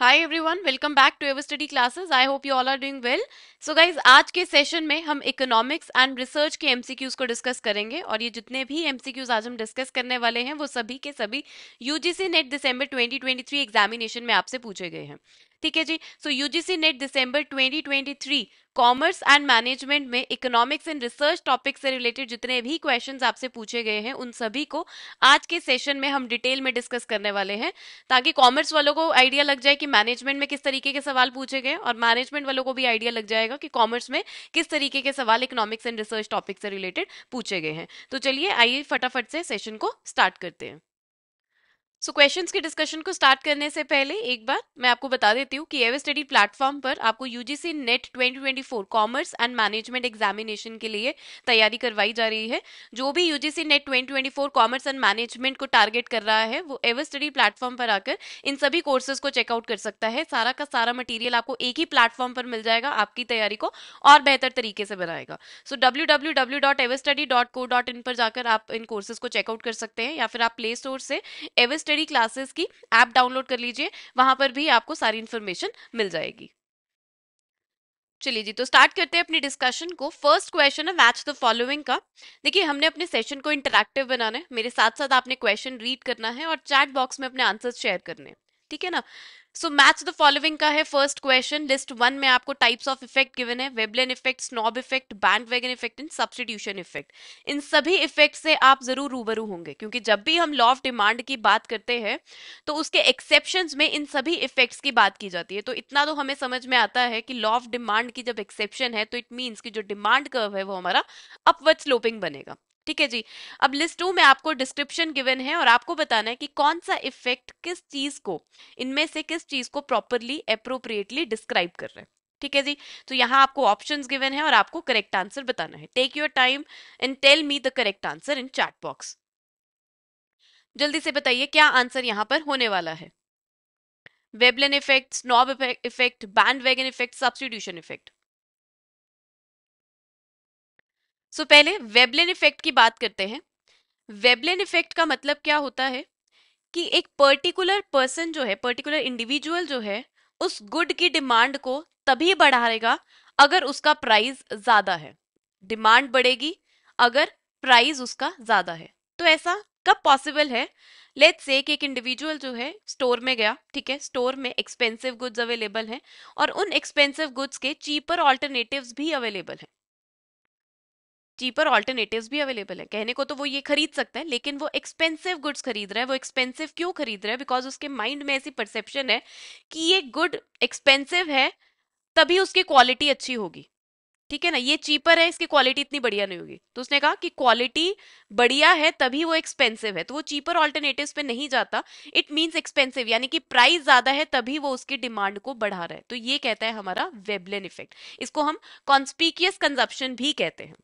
Hi everyone, welcome back to Ever Study classes. I hope you all are doing well. So guys, आज के session में हम economics and research के MCQs को discuss करेंगे और ये जितने भी एमसीक्यूज आज हम डिस्कस करने वाले हैं वो सभी के सभी यूजीसी नेट दिसंबर 2023 एग्जामिनेशन में आपसे पूछे गए हैं। ठीक है जी। So UGC NET December 2023 commerce and management में इकोनॉमिक्स एंड रिसर्च टॉपिक से रिलेटेड जितने भी क्वेश्चंस आपसे पूछे गए हैं उन सभी को आज के सेशन में हम डिटेल में डिस्कस करने वाले हैं, ताकि कॉमर्स वालों को आइडिया लग जाए कि मैनेजमेंट में किस तरीके के सवाल पूछे गए और मैनेजमेंट वालों को भी आइडिया लग जाएगा कि कॉमर्स में किस तरीके के सवाल इकोनॉमिक्स एंड रिसर्च टॉपिक से रिलेटेड पूछे गए हैं। तो चलिए आइए फटाफट से सेशन को स्टार्ट करते हैं। सो क्वेश्चंस के डिस्कशन को स्टार्ट करने से पहले एक बार मैं आपको बता देती हूँ कि एवर स्टडी प्लेटफॉर्म पर आपको UGC net 2024 commerce and management examination के लिए तैयारी करवाई जा रही है। जो भी UGC net 2024 commerce and management को टारगेट कर रहा है वो एवर स्टडी प्लेटफॉर्म पर आकर इन सभी कोर्सेज को चेकआउट कर सकता है। सारा का सारा मटीरियल आपको एक ही प्लेटफॉर्म पर मिल जाएगा, आपकी तैयारी को और बेहतर तरीके से बनाएगा। सो www.everstudy.co.in पर जाकर आप इन कोर्सेज को चेकआउट कर सकते हैं, या फिर आप प्ले स्टोर से एवर स्टडी क्लासेस की ऐप डाउनलोड कर लीजिए, वहां पर भी आपको सारी इंफॉर्मेशन मिल जाएगी। चलिए जी, तो स्टार्ट करते हैं अपनी डिस्कशन को। फर्स्ट क्वेश्चन है मैच द फॉलोइंग का। देखिए, हमने अपने सेशन को इंटरैक्टिव बनाना है, मेरे साथ साथ आपने क्वेश्चन रीड करना है और चैट बॉक्स में अपने आंसर्स शेयर करने हैं। ठीक है ना। सो मैच द फॉलोइंग का है फर्स्ट क्वेश्चन। लिस्ट वन में आपको टाइप्स ऑफ इफेक्ट गिवन है, Veblen effect, snob effect, bandwagon effect and substitution effect. इन सभी इफेक्ट से आप जरूर रूबरू होंगे, क्योंकि जब भी हम लॉ ऑफ डिमांड की बात करते हैं तो उसके एक्सेप्शंस में इन सभी इफेक्ट्स की बात की जाती है। तो इतना तो हमें समझ में आता है कि लॉ ऑफ डिमांड की जब एक्सेप्शन है तो इट मीन्स कि जो डिमांड कर्व है वो हमारा अपवर्ड स्लोपिंग बनेगा। ठीक है जी। अब लिस्ट टू में आपको डिस्क्रिप्शन गिवन है और आपको बताना है कि कौन सा इफेक्ट किस चीज को, इनमें से किस चीज को प्रॉपरली अप्रोप्रिएटली डिस्क्राइब कर रहे हैं। ठीक है जी। तो यहाँ आपको ऑप्शंस गिवन है और आपको करेक्ट आंसर बताना है। Take your time and tell me the correct answer in chat box. जल्दी से बताइए क्या आंसर यहाँ पर होने वाला है। Veblen effect, snob effect, bandwagon effect, substitution effect. So पहले वेबलेन इफेक्ट की बात करते हैं। वेबलेन इफेक्ट का मतलब क्या होता है कि एक पर्टिकुलर पर्सन जो है, पर्टिकुलर इंडिविजुअल जो है, उस गुड की डिमांड को तभी बढ़ाएगा अगर उसका प्राइस ज्यादा है। डिमांड बढ़ेगी अगर प्राइस उसका ज्यादा है। तो ऐसा कब पॉसिबल है? लेट्स से कि एक इंडिविजुअल जो है स्टोर में गया, ठीक है, स्टोर में एक्सपेंसिव गुड्स अवेलेबल हैं और उन एक्सपेंसिव गुड्स के चीपर ऑल्टरनेटिव्स भी अवेलेबल हैं। चीपर ऑल्टरनेटिव्स भी अवेलेबल है। कहने को तो वो ये खरीद सकता है, लेकिन वो एक्सपेंसिव गुड्स खरीद रहा है। वो एक्सपेंसिव क्यों खरीद रहा है? बिकॉज उसके माइंड में ऐसी परसेप्शन है कि ये गुड एक्सपेंसिव है, तभी उसकी क्वालिटी अच्छी होगी। ठीक है ना। ये चीपर है, इसकी क्वालिटी इतनी बढ़िया नहीं होगी। तो उसने कहा कि क्वालिटी बढ़िया है तभी वो एक्सपेंसिव है, तो वो चीपर ऑल्टरनेटिव्स पे नहीं जाता। इट मींस एक्सपेंसिव, यानी कि प्राइस ज्यादा है तभी वो उसकी डिमांड को बढ़ा रहा है। तो ये कहता है हमारा वेबलेन इफेक्ट। इसको हम कॉन्स्पिकियस कंजप्शन भी कहते हैं।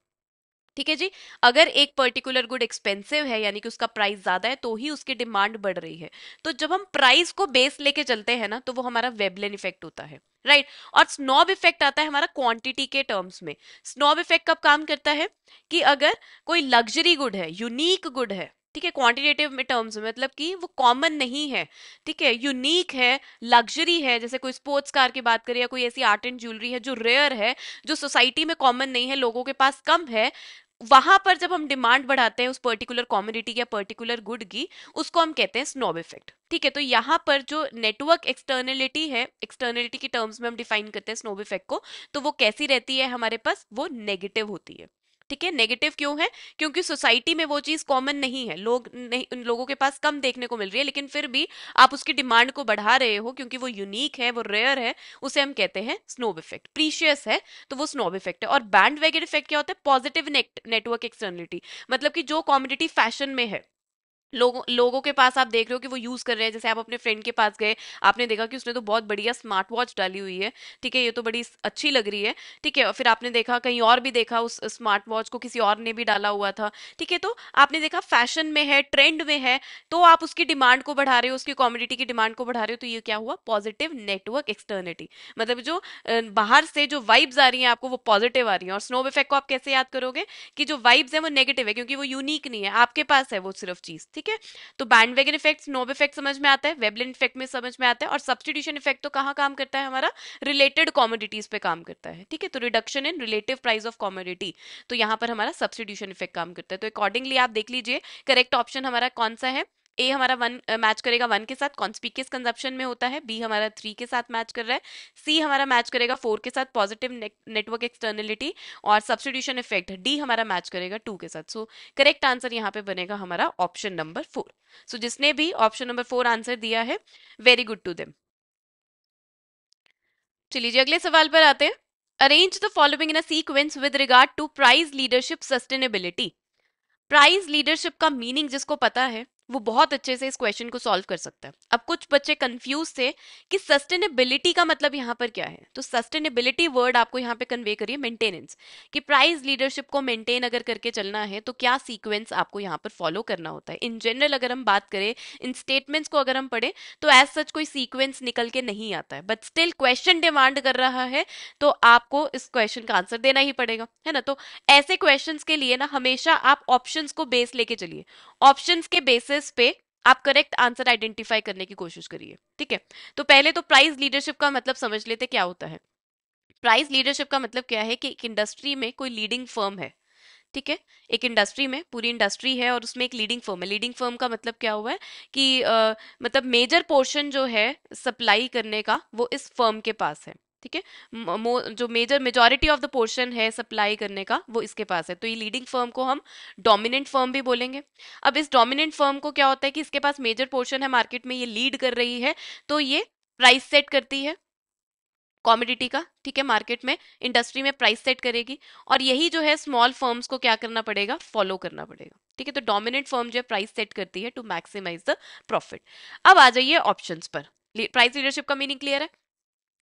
ठीक है जी। अगर एक पर्टिकुलर गुड एक्सपेंसिव है, यानी कि उसका प्राइस ज्यादा है, तो ही उसकी डिमांड बढ़ रही है। तो जब हम प्राइस को बेस लेके चलते हैं ना, तो वो हमारा वेबलेन इफेक्ट होता है। राइट। और स्नॉब इफेक्ट आता है हमारा क्वांटिटी के टर्म्स में। स्नॉब इफेक्ट कब काम करता है? कि अगर कोई लग्जरी गुड है, यूनिक गुड है, ठीक है, क्वांटिटेटिव में टर्म्स में, मतलब कि वो कॉमन नहीं है, ठीक है, यूनिक है, लग्जरी है, जैसे कोई स्पोर्ट्स कार की बात करें या कोई ऐसी आर्ट एंड ज्वेलरी है जो रेयर है, जो सोसाइटी में कॉमन नहीं है, लोगों के पास कम है, वहां पर जब हम डिमांड बढ़ाते हैं उस पर्टिकुलर कॉमोडिटी या पर्टिकुलर गुड की, उसको हम कहते हैं स्नॉब इफेक्ट। ठीक है। तो यहाँ पर जो नेटवर्क एक्सटर्नलिटी है, एक्सटर्नलिटी के टर्म्स में हम डिफाइन करते हैं स्नॉब इफेक्ट को, तो वो कैसी रहती है हमारे पास? वो नेगेटिव होती है। ठीक है। नेगेटिव क्यों है? क्योंकि सोसाइटी में वो चीज कॉमन नहीं है, लोग नहीं, उन लोगों के पास कम देखने को मिल रही है, लेकिन फिर भी आप उसकी डिमांड को बढ़ा रहे हो क्योंकि वो यूनिक है, वो रेयर है, उसे हम कहते हैं स्नोब इफेक्ट। प्रीशियस है तो वो स्नोब इफेक्ट है। और बैंड वैगन इफेक्ट क्या होता है? पॉजिटिव नेटवर्क एक्सटर्नलिटी, मतलब कि जो कॉमोडिटी फैशन में है, लोगों के पास आप देख रहे हो कि वो यूज कर रहे हैं। जैसे आप अपने फ्रेंड के पास गए, आपने देखा कि उसने तो बहुत बढ़िया स्मार्ट वॉच डाली हुई है, ठीक है, ये तो बड़ी अच्छी लग रही है, ठीक है, और फिर आपने देखा कहीं और भी देखा उस स्मार्ट वॉच को किसी और ने भी डाला हुआ था, ठीक है, तो आपने देखा फैशन में है, ट्रेंड में है, तो आप उसकी डिमांड को बढ़ा रहे हो, उसकी कॉमोडिटी की डिमांड को बढ़ा रहे हो। तो ये क्या हुआ? पॉजिटिव नेटवर्क एक्सटर्निटी, मतलब जो बाहर से जो वाइब्स आ रही हैं आपको वो पॉजिटिव आ रही है। और स्नोब इफेक्ट को आप कैसे याद करोगे? कि जो वाइब्स है वो नेगेटिव है, क्योंकि वो यूनिक नहीं है, आपके पास है वो सिर्फ चीज। ठीक ठीक है। तो बैंडवैगन इफेक्ट, स्नोब इफेक्ट समझ में आता है, वेबलिन इफेक्ट में समझ में आता है, और सब्स्टिट्यूशन इफेक्ट तो कहाँ काम करता है हमारा, रिलेटेड कॉमोडिटीज पे काम करता है, ठीक है। तो reduction in relative price of commodity, तो यहाँ पर हमारा सब्स्टिट्यूशन इफेक्ट काम करता है। तो अकॉर्डिंगली आप देख लीजिए करेक्ट ऑप्शन हमारा कौन सा है। ए हमारा वन मैच करेगा 1 के साथ, कॉन्स्पिकियस कंजप्शन में होता है। बी हमारा 3 के साथ मैच कर रहा है। सी हमारा मैच करेगा 4 के साथ, पॉजिटिव नेटवर्क एक्सटर्नलिटी। और सब्स्टिट्यूशन इफेक्ट डी हमारा मैच करेगा 2 के साथ। सो करेक्ट आंसर यहाँ पे बनेगा हमारा ऑप्शन नंबर 4। सो जिसने भी ऑप्शन नंबर 4 आंसर दिया है, वेरी गुड टू देम। चलिए जी अगले सवाल पर आते हैं। Arrange the following in a sequence with regard to price leadership sustainability. Price leadership का मीनिंग जिसको पता है वो बहुत अच्छे से इस क्वेश्चन को सॉल्व कर सकता है। अब कुछ बच्चे कंफ्यूज थे कि सस्टेनेबिलिटी का मतलब यहाँ पर क्या है। तो सस्टेनेबिलिटी वर्ड आपको यहाँ पे कन्वे करिए मेंटेनेंस, कि प्राइस लीडरशिप को मेंटेन अगर करके चलना है तो क्या सीक्वेंस आपको यहाँ पर फॉलो करना होता है। इन जनरल अगर हम बात करें, इन स्टेटमेंट्स को अगर हम पढ़े, तो एज सच कोई सीक्वेंस निकल के नहीं आता है, बट स्टिल क्वेश्चन डिमांड कर रहा है तो आपको इस क्वेश्चन का आंसर देना ही पड़ेगा, है ना। तो ऐसे क्वेश्चंस के लिए ना हमेशा आप ऑप्शंस को बेस लेके चलिए, ऑप्शंस के बेसिस पे आप करेक्ट आंसर आइडेंटिफाई करने की कोशिश करिए, ठीक है। तो पहले तो प्राइस लीडरशिप का मतलब समझ लेते क्या होता है। प्राइस लीडरशिप का मतलब क्या है कि एक इंडस्ट्री में कोई लीडिंग फर्म है, ठीक है। एक इंडस्ट्री में पूरी इंडस्ट्री है और उसमें एक लीडिंग फर्म है। लीडिंग फर्म का मतलब क्या हुआ है कि मतलब मेजर पोर्शन जो है सप्लाई करने का वो इस फर्म के पास है, ठीक है। जो मेजॉरिटी ऑफ द पोर्शन है सप्लाई करने का वो इसके पास है। तो ये लीडिंग फर्म को हम डोमिनेंट फर्म भी बोलेंगे। अब इस डोमिनेंट फर्म को क्या होता है कि इसके पास मेजर पोर्शन है मार्केट में, ये लीड कर रही है, तो ये प्राइस सेट करती है कॉमोडिटी का, ठीक है। मार्केट में इंडस्ट्री में प्राइस सेट करेगी, और यही जो है स्मॉल फर्म्स को क्या करना पड़ेगा, फॉलो करना पड़ेगा, ठीक है। तो डोमिनेंट फर्म जो है प्राइस सेट करती है टू मैक्सिमाइज द प्रॉफिट। अब आ जाइए ऑप्शंस पर। प्राइस लीडरशिप का मीनिंग क्लियर है।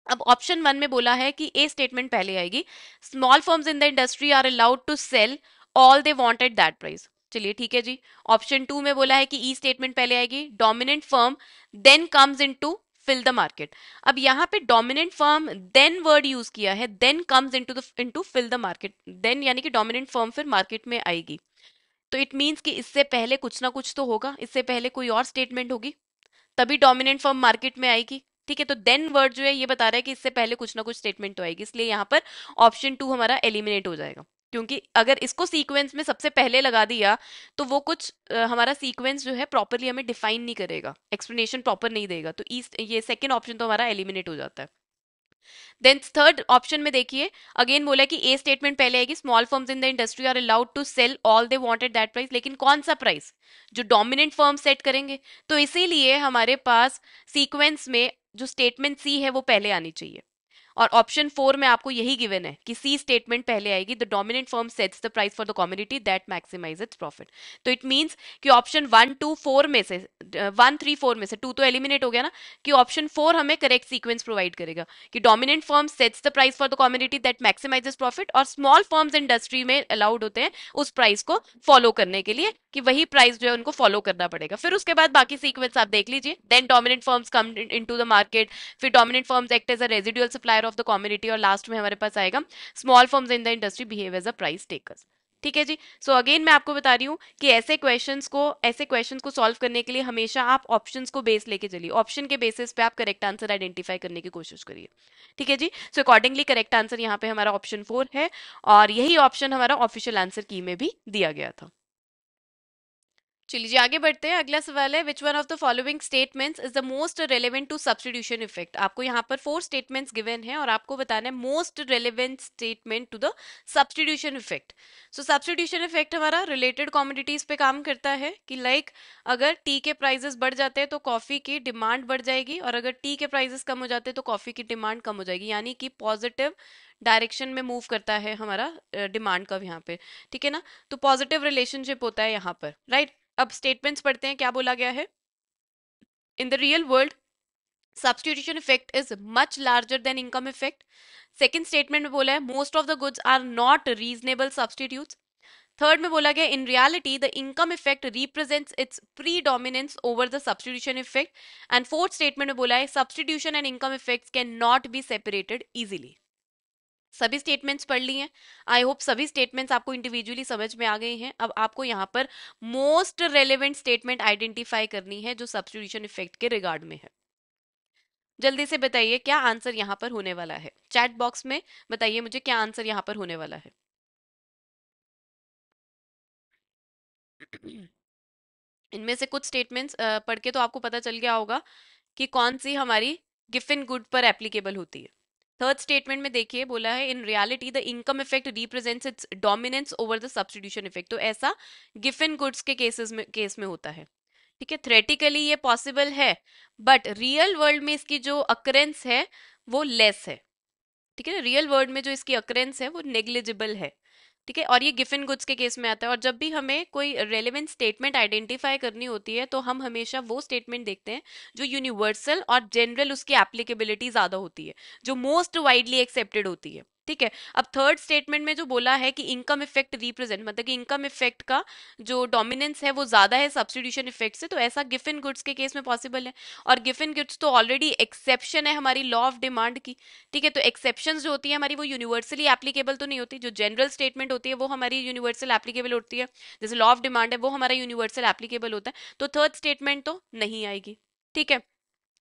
अब ऑप्शन 1 में बोला है कि ए स्टेटमेंट पहले आएगी, small firms in the industry are allowed to sell all they want at that price. चलिए ठीक है जी। ऑप्शन 2 में बोला है कि ई स्टेटमेंट पहले आएगी, dominant firm then comes into fill the market. अब यहाँ पे dominant firm then word use किया है, then comes into fill the market. Then यानी कि डोमिनेंट फर्म फिर मार्केट में आएगी, तो इट मीन्स कि इससे पहले कुछ ना कुछ तो होगा, इससे पहले कोई और स्टेटमेंट होगी, तभी डोमिनेंट फर्म मार्केट में आएगी, ठीक है। तो देन वर्ड जो है ये बता रहा है कि इससे पहले कुछ ना कुछ स्टेटमेंट तो आएगी, इसलिए यहाँ पर ऑप्शन 2 हमारा एलिमिनेट हो जाएगा। क्योंकि अगर इसको सीक्वेंस में सबसे पहले लगा दिया तो वो कुछ हमारा सीक्वेंस जो है प्रॉपरली हमें डिफाइन नहीं करेगा, एक्सप्लेनेशन प्रॉपर नहीं देगा, तो ये सेकेंड ऑप्शन तो हमारा एलिमिनेट हो जाता है। देन थर्ड ऑप्शन में देखिए, अगेन बोला कि ए स्टेटमेंट पहले आएगी, small firms in the industry are allowed to sell all they want at that price. लेकिन कौन सा प्राइस, जो डोमिनेंट फर्म सेट करेंगे। तो इसीलिए हमारे पास सीक्वेंस में जो स्टेटमेंट सी है वो पहले आनी चाहिए, और ऑप्शन 4 में आपको यही गिवन है कि सी स्टेटमेंट पहले आएगी, the dominant firm sets the price for the commodity that maximize its profit. तो इट मींस कि ऑप्शन 1 2 4 में से 1 3 4 में से 2 तो एलिमिनेट हो गया ना, कि ऑप्शन 4 हमें करेक्ट सीक्वेंस प्रोवाइड करेगा कि dominant firm sets the price for the commodity that maximizes profit, और स्मॉल फर्म्स इंडस्ट्री में अलाउड होते हैं उस प्राइस को फॉलो करने के लिए, कि वही प्राइस जो है उनको फॉलो करना पड़ेगा। फिर उसके बाद बाकी सीक्वेंस आप देख लीजिए। Then dominant firms come into the market, फिर dominant firms act as a residual supplier of the community, और लास्ट में हमारे पास आएगा small firms in the industry behave as a price takers, ठीक है जी। सो अगेन मैं आपको बता रही हूँ कि ऐसे क्वेश्चंस को सॉल्व करने के लिए हमेशा आप ऑप्शंस को बेस लेके चलिए, ऑप्शन के बेसिस पे आप करेक्ट आंसर आइडेंटिफाई करने की कोशिश करिए, ठीक है जी। सो अकॉर्डिंगली करेक्ट आंसर यहाँ पे हमारा ऑप्शन 4 है, और यही ऑप्शन हमारा ऑफिशियल आंसर की में भी दिया गया था। चलिए जी आगे बढ़ते हैं। अगला सवाल है, which one of the following statements is the most relevant to substitution effect. आपको यहाँ पर 4 स्टेटमेंट्स गिवन है और आपको बताना है most relevant statement to the substitution effect. So substitution effect हमारा रिलेटेड कमोडिटीज पे काम करता है, कि लाइक अगर टी के प्राइसेस बढ़ जाते हैं तो कॉफी की डिमांड बढ़ जाएगी, और अगर टी के प्राइसेस कम हो जाते हैं तो कॉफी की डिमांड कम हो जाएगी, यानी कि पॉजिटिव डायरेक्शन में मूव करता है हमारा डिमांड का यहाँ पे, ठीक है ना। तो पॉजिटिव रिलेशनशिप होता है यहाँ पर, राइट। अब स्टेटमेंट्स पढ़ते हैं क्या बोला गया है। In the real world substitution effect is much larger than income effect. Second statement में बोला है most of the goods are not reasonable substitutes. Third में बोला गया in reality the income effect represents its predominance over the substitution effect. And fourth statement में बोला है substitution and income effects can not be separated easily. सभी statements पढ़ ली हैं। आई होप सभी स्टेटमेंट्स आपको इंडिविजुअली समझ में आ गए हैं। अब आपको यहाँ पर मोस्ट रेलेवेंट स्टेटमेंट आइडेंटिफाई करनी है जो सब्स्टिट्यूशन इफेक्ट के रिगार्ड में है। जल्दी से बताइए क्या आंसर यहाँ पर होने वाला है, चैट बॉक्स में बताइए मुझे क्या आंसर यहाँ पर होने वाला है। इनमें से कुछ स्टेटमेंट्स पढ़ के तो आपको पता चल गया होगा कि कौन सी हमारी गिवन गुड पर एप्लीकेबल होती है। थर्ड स्टेटमेंट में देखिए बोला है इन reality the income effect represents it's dominance over the substitution effect. तो ऐसा गिवन गुड्स के केस में होता है। ठीक है, थ्योरेटिकली ये पॉसिबल है, बट रियल वर्ल्ड में इसकी जो अकरेंस है वो लेस है। ठीक है ना, रियल वर्ल्ड में जो इसकी अकरेंस है वो नेग्लिजिबल है। ठीक है, और ये गिवन गुड्स के केस में आता है। और जब भी हमें कोई रेलेवेंट स्टेटमेंट आइडेंटिफाई करनी होती है तो हम हमेशा वो स्टेटमेंट देखते हैं जो यूनिवर्सल और जनरल उसकी एप्लीकेबिलिटी ज्यादा होती है, जो मोस्ट वाइडली एक्सेप्टेड होती है। ठीक है, अब थर्ड स्टेटमेंट में जो बोला है कि इनकम इफेक्ट रिप्रेजेंट, मतलब कि इनकम इफेक्ट का जो डोमिनेंस है वो ज्यादा है सब्स्टिट्यूशन इफेक्ट से, तो ऐसा गिवन गुड्स के केस में पॉसिबल है। और गिवन गुड्स तो ऑलरेडी एक्सेप्शन है हमारी लॉ ऑफ डिमांड की। ठीक है, तो एक्सेप्शंस जो होती है हमारी वो यूनिवर्सली एप्लीकेबल तो नहीं होती। जो जनरल स्टेटमेंट होती है वो हमारी यूनिवर्सल एप्लीकेबल होती है, जैसे लॉ ऑफ डिमांड है वो हमारा यूनिवर्सल एप्लीकेबल होता है। तो थर्ड स्टेटमेंट तो नहीं आएगी। ठीक है,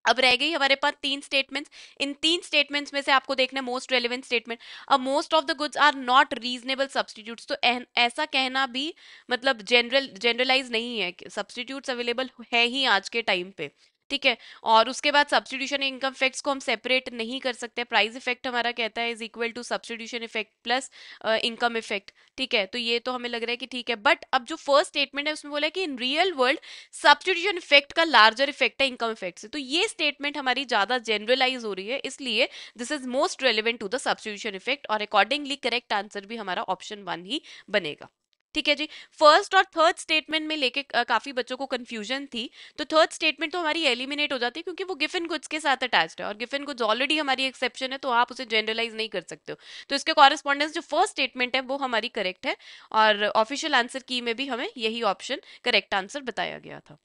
अब रह गई हमारे पास तीन स्टेटमेंट्स। इन तीन स्टेटमेंट्स में से आपको देखना है मोस्ट रेलेवेंट स्टेटमेंट। अब most of the goods are not reasonable substitutes, तो ऐसा कहना भी मतलब जनरलाइज नहीं है, सब्स्टिट्यूट्स अवेलेबल है ही आज के टाइम पे। ठीक है, और उसके बाद सब्स्टिट्यूशन इनकम इफेक्ट्स को हम सेपरेट नहीं कर सकते। प्राइस इफेक्ट हमारा कहता है is equal to substitution effect plus income effect. ठीक है, तो ये तो हमें लग रहा है कि ठीक है, बट अब जो फर्स्ट स्टेटमेंट है उसमें बोला है कि in real world substitution effect का लार्जर इफेक्ट है इनकम इफेक्ट से, तो ये स्टेटमेंट हमारी ज्यादा जनरलाइज हो रही है, इसलिए this is most relevant to the substitution effect, और अकॉर्डिंगली करेक्ट आंसर भी हमारा ऑप्शन 1 ही बनेगा। ठीक है जी, फर्स्ट और थर्ड स्टेटमेंट में लेके काफी बच्चों को कंफ्यूजन थी। तो थर्ड स्टेटमेंट तो हमारी एलिमिनेट हो जाती है क्योंकि वो गिवन गुड्स के साथ अटैच्ड है, और गिवन गुड्स ऑलरेडी हमारी एक्सेप्शन है, तो आप उसे जनरलाइज नहीं कर सकते हो। तो इसके कॉरेस्पॉन्डेंस जो फर्स्ट स्टेटमेंट है वो हमारी करेक्ट है, और ऑफिशियल आंसर की में भी हमें यही ऑप्शन करेक्ट आंसर बताया गया था।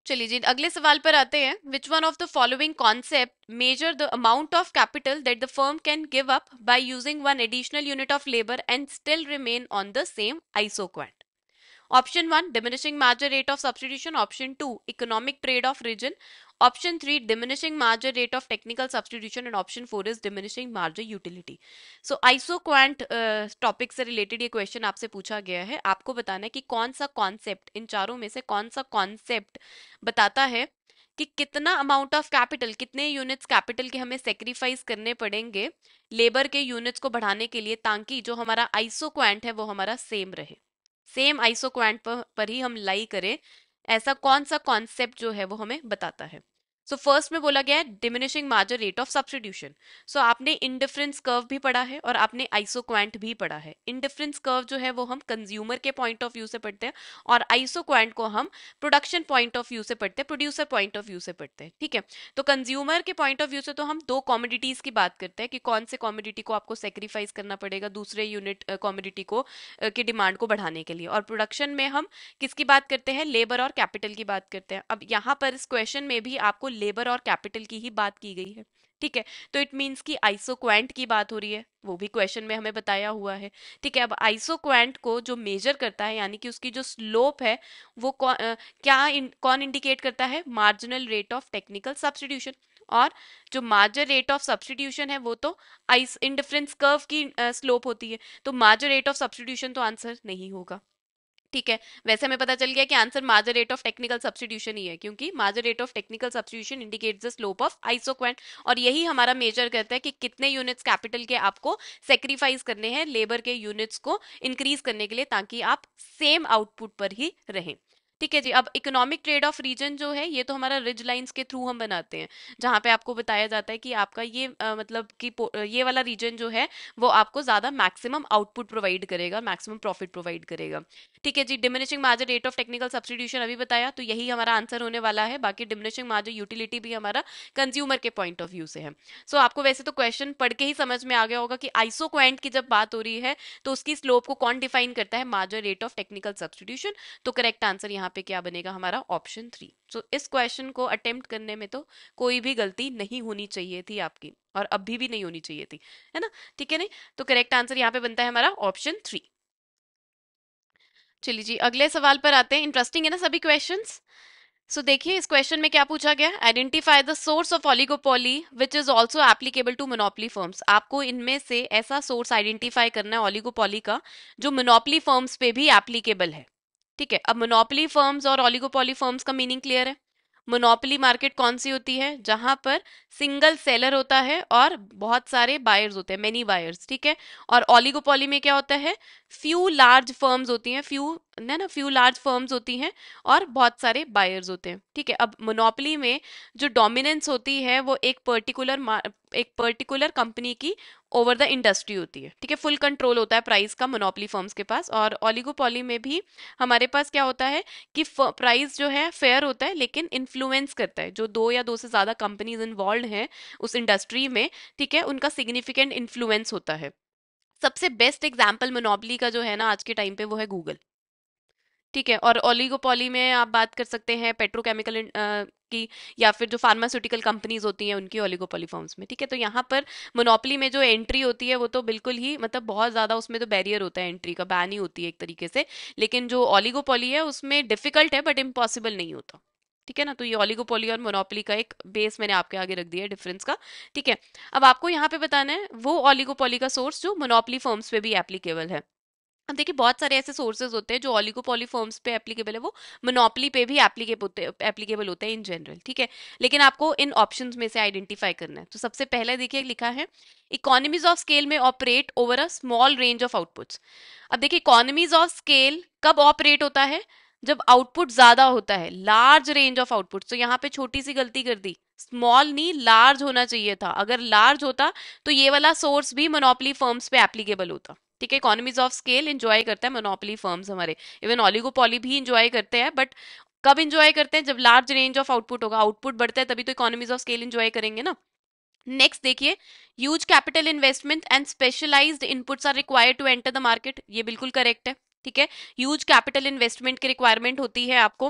चलिए जी, अगले सवाल पर आते हैं। विच one of the following concept measure the amount of capital that the firm can give up by using one additional unit of labour and still remain on the same isoquant? Option 1 diminishing margin rate of substitution, option 2 economic trade off region, option 3 diminishing margin rate of technical substitution, and option 4 is diminishing margin utility. So isoquant topic से related ये question आपसे पूछा गया है। आपको बताना है कि कौन सा कॉन्सेप्ट, इन चारों में से कौन सा कॉन्सेप्ट बताता है कि कितना अमाउंट ऑफ कैपिटल, कितने यूनिट्स कैपिटल के हमें सेक्रीफाइस करने पड़ेंगे लेबर के यूनिट्स को बढ़ाने के लिए, ताकि जो हमारा आइसोक्वांट है वो हमारा सेम रहे, सेम आइसोक्वांट पर ही हम लाई करें। ऐसा कौन सा कॉन्सेप्ट जो है वो हमें बताता है। सो फर्स्ट में बोला गया है diminishing margin rate of substitution. So आपने इंडिफरेंस कर्व भी पढ़ा है और आपने आइसोक्वांट भी पढ़ा है। इंडिफरेंस कर्व जो है वो हम कंज्यूमर के पॉइंट ऑफ व्यू से पढ़ते हैं, और आइसोक्वांट को हम प्रोडक्शन पॉइंट ऑफ व्यू से पढ़ते हैं, प्रोड्यूसर पॉइंट ऑफ व्यू से पढ़ते हैं। ठीक है, तो कंज्यूमर के पॉइंट ऑफ व्यू से तो हम दो कॉमोडिटीज की बात करते हैं कि कौन से कॉमोडिटी को आपको सेक्रीफाइस करना पड़ेगा दूसरे यूनिट कॉमोडिटी को की डिमांड को बढ़ाने के लिए। और प्रोडक्शन में हम किसकी बात करते हैं, लेबर और कैपिटल की बात करते हैं। अब यहाँ पर इस क्वेश्चन में भी आपको लेबर और कैपिटल की ही बात की गई है। ठीक है, तो इट मीन्स कि आइसोक्वांट की बात हो रही है, वो भी क्वेश्चन में हमें बताया हुआ है। ठीक है, अब आइसोक्वांट को जो मेजर करता है, यानी कि उसकी जो स्लोप है वो कौन इंडिकेट करता है, marginal rate of technical substitution. और जो मार्जिन रेट ऑफ सब्स्टिट्यूशन है वो तो आइस इंडिफरेंस कर्व की स्लोप होती है, तो मार्जिन रेट ऑफ सब्स्टिट्यूशन तो आंसर नहीं होगा। ठीक है, वैसे हमें पता चल गया कि answer margin rate of technical substitution ही है, क्योंकि margin rate of technical substitution indicates the slope of isoquant, और यही हमारा मेजर करता है कि कितने यूनिट्स कैपिटल के आपको सेक्रीफाइस करने हैं लेबर के यूनिट्स को इंक्रीज करने के लिए, ताकि आप सेम आउटपुट पर ही रहें। ठीक है जी, अब इकोनॉमिक ट्रेड ऑफ रीजन जो है ये तो हमारा रिज लाइंस के थ्रू हम बनाते हैं, जहां पे आपको बताया जाता है कि आपका ये मतलब कि ये वाला रीजन जो है वो आपको ज्यादा मैक्सिमम आउटपुट प्रोवाइड करेगा, मैक्सिमम प्रॉफिट प्रोवाइड करेगा। ठीक है जी, diminishing margin rate of technical substitution अभी बताया, तो यही हमारा आंसर होने वाला है। बाकी डिमिनिशिंग मार्जिन यूटिलिटी भी हमारा कंज्यूमर के पॉइंट ऑफ व्यू से है। सो आपको वैसे तो क्वेश्चन पढ़ के ही समझ में आ गया होगा कि आइसोक्वांट की जब बात हो रही है तो उसकी स्लोप को कौन डिफाइन करता है, margin rate of technical substitution. तो करेक्ट आंसर यहाँ पे क्या बनेगा हमारा ऑप्शन 3। सो इस क्वेश्चन को अटेम्प्ट करने में तो कोई भी गलती नहीं होनी चाहिए थी आपकी, और अभी भी नहीं होनी चाहिए थी, है ना? ठीक है, नहीं तो करेक्ट आंसर यहाँ पे बनता है हमारा ऑप्शन 3। चलिए जी, अगले सवाल पर आते हैं। इंटरेस्टिंग है ना सभी क्वेश्चंस? सो देखिए इस क्वेश्चन में क्या पूछा गया, identify the source of oligopoly which is also applicable to monopoly firms. आपको इनमें से ऐसा सोर्स आइडेंटिफाई करना है ओलिगोपोली का जो मोनोपोली फर्म्स पे भी एप्लीकेबल है। ठीक है, अब मोनोपोली फर्म्स और ओलिगोपोली फर्म्स का मीनिंग क्लियर है। मोनोपोली मार्केट कौन सी होती है, जहां पर सिंगल सेलर होता है और बहुत सारे बायर्स होते हैं, मेनी बायर्स। ठीक है, और ओलिगोपोली में क्या होता है, फ्यू लार्ज फर्म्स होती हैं, फ्यू लार्ज फर्म्स होती हैं और बहुत सारे बायर्स होते हैं। ठीक है, अब मोनोपोली में जो डोमिनेंस होती है वो एक पर्टिकुलर कंपनी की ओवर द इंडस्ट्री होती है। ठीक है, फुल कंट्रोल होता है प्राइस का मोनोपोली फर्म्स के पास। और ओलिगोपोली में भी हमारे पास क्या होता है कि प्राइस जो है फेयर होता है, लेकिन इन्फ्लुएंस करता है जो दो या दो से ज्यादा कंपनीज इन्वॉल्व हैं उस इंडस्ट्री में। ठीक है, उनका सिग्निफिकेंट इन्फ्लुएंस होता है। सबसे बेस्ट एग्जाम्पल मोनोपोली का जो है ना आज के टाइम पे वो है गूगल। ठीक है, और ओलिगोपोली में आप बात कर सकते हैं पेट्रोकेमिकल की, या फिर जो फार्मास्यूटिकल कंपनीज होती हैं उनकी ओलिगोपोली फर्म्स में। ठीक है, तो यहाँ पर मोनोपोली में जो एंट्री होती है वो तो बिल्कुल ही मतलब बहुत ज्यादा उसमें तो बैरियर होता है, एंट्री का बैन ही होती है एक तरीके से। लेकिन जो ओलिगोपोली है उसमें डिफिकल्ट है बट इम्पॉसिबल नहीं होता। ठीक है ना, तो ये ओलिगोपोली और मोनोपोली का एक बेस मैंने आपके आगे रख दिया है डिफरेंस का। ठीक है, अब आपको यहाँ पे बताना है वो ओलिगोपोली का सोर्स जो मोनोपोली फर्म्स पे भी एप्लीकेबल है। अब देखिए बहुत सारे ऐसे सोर्सेज होते हैं जो ओलिगोपोली फर्म्स पे एप्लीकेबल है, वो मोनोपोली पे भी एप्लीकेबल होते हैं इन जनरल। ठीक है, लेकिन आपको इन ऑप्शंस में से आइडेंटिफाई करना है। तो सबसे पहले देखिए लिखा है इकोनॉमीज ऑफ स्केल में operate over a small range of outputs. अब देखिए इकोनॉमीज ऑफ स्केल कब ऑपरेट होता है, जब आउटपुट ज्यादा होता है, लार्ज रेंज ऑफ आउटपुट। तो यहाँ पे छोटी सी गलती कर दी, स्मॉल नहीं लार्ज होना चाहिए था। अगर लार्ज होता तो ये वाला सोर्स भी मोनोपोली फर्म्स पे एप्लीकेबल होता। ठीक है, इकोनॉमीज ऑफ स्केल एंजॉय करता है मोनोपोली फर्म्स हमारे, इवन ओलिगोपोली भी इंजॉय करते हैं, बट कब इंजॉय करते हैं, जब लार्ज रेंज ऑफ आउटपुट होगा, आउटपुट बढ़ता है तभी तो इकोनॉमीज ऑफ स्केल इंजॉय करेंगे ना। नेक्स्ट देखिए, huge capital investment and specialized inputs are required to enter the market. ये बिल्कुल करेक्ट है। ठीक है, ह्यूज कैपिटल इन्वेस्टमेंट की रिक्वायरमेंट होती है आपको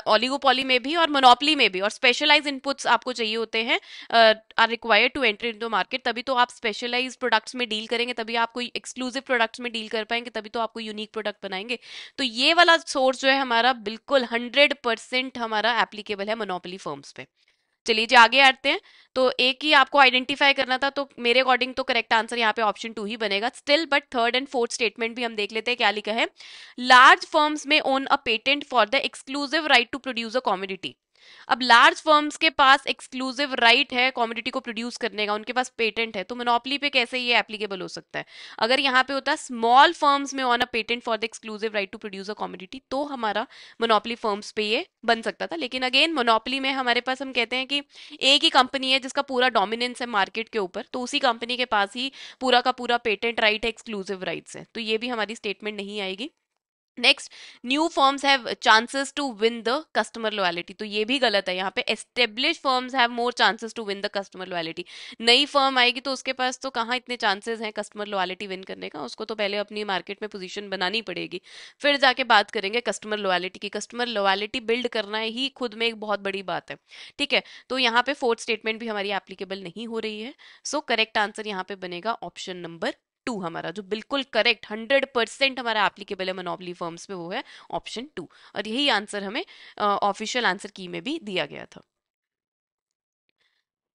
ओलिगोपोली में भी और मोनोपोली में भी, और स्पेशलाइज इनपुट्स आपको चाहिए होते हैं, are required to enter in the market. तभी तो आप स्पेशलाइज प्रोडक्ट्स में डील करेंगे, तभी आप कोई एक्सक्लूसिव प्रोडक्ट्स में डील कर पाएंगे, तभी तो आपको यूनिक प्रोडक्ट बनाएंगे। तो ये वाला सोर्स जो है हमारा बिल्कुल 100% हमारा एप्लीकेबल है मोनोपोली फर्म्स पे। चलिए जी आगे आते हैं। तो एक ही आपको आइडेंटिफाई करना था, तो मेरे अकॉर्डिंग तो करेक्ट आंसर यहाँ पे ऑप्शन 2 ही बनेगा still. But third and fourth statement भी हम देख लेते हैं क्या लिखा है। लार्ज फर्म्स में own a patent for the exclusive right to produce a commodity. अब लार्ज फर्म्स के पास एक्सक्लूसिव राइट है कॉमोडिटी को प्रोड्यूस करने का, उनके पास पेटेंट है, तो मोनोपोली पे कैसे ये एप्लीकेबल हो सकता है? अगर यहाँ पे होता स्मॉल फर्म्स में own a patent for the exclusive right to produce a commodity, तो हमारा मोनोपोली फर्म्स पे ये बन सकता था। लेकिन अगेन मोनोपोली में हमारे पास हम कहते हैं कि एक ही कंपनी है जिसका पूरा डोमिनेंस है मार्केट के ऊपर, तो उसी कंपनी के पास ही पूरा का पूरा पेटेंट राइट है, एक्सक्लूसिव राइट्स है, तो ये भी हमारी स्टेटमेंट नहीं आएगी। Next, new firms have chances to win the customer loyalty. तो ये भी गलत है, यहाँ पे establish firms have more chances to win the customer loyalty. नई फर्म आएगी तो उसके पास तो कहाँ इतने चांसेस हैं कस्टमर लॉयलिटी विन करने का, उसको तो पहले अपनी मार्केट में पोजीशन बनानी पड़ेगी, फिर जाके बात करेंगे कस्टमर लॉयलिटी की। कस्टमर लॉयलिटी बिल्ड करना ही खुद में एक बहुत बड़ी बात है। ठीक है, तो यहाँ पे फोर्थ स्टेटमेंट भी हमारी एप्लीकेबल नहीं हो रही है। सो करेक्ट आंसर यहाँ पे बनेगा ऑप्शन नंबर 2 हमारा, जो बिल्कुल करेक्ट 100% हमारा एप्लीकेबल है मोनोपोली फर्म्स पे, वो है ऑप्शन 2। और यही आंसर हमें ऑफिशियल आंसर की में भी दिया गया था।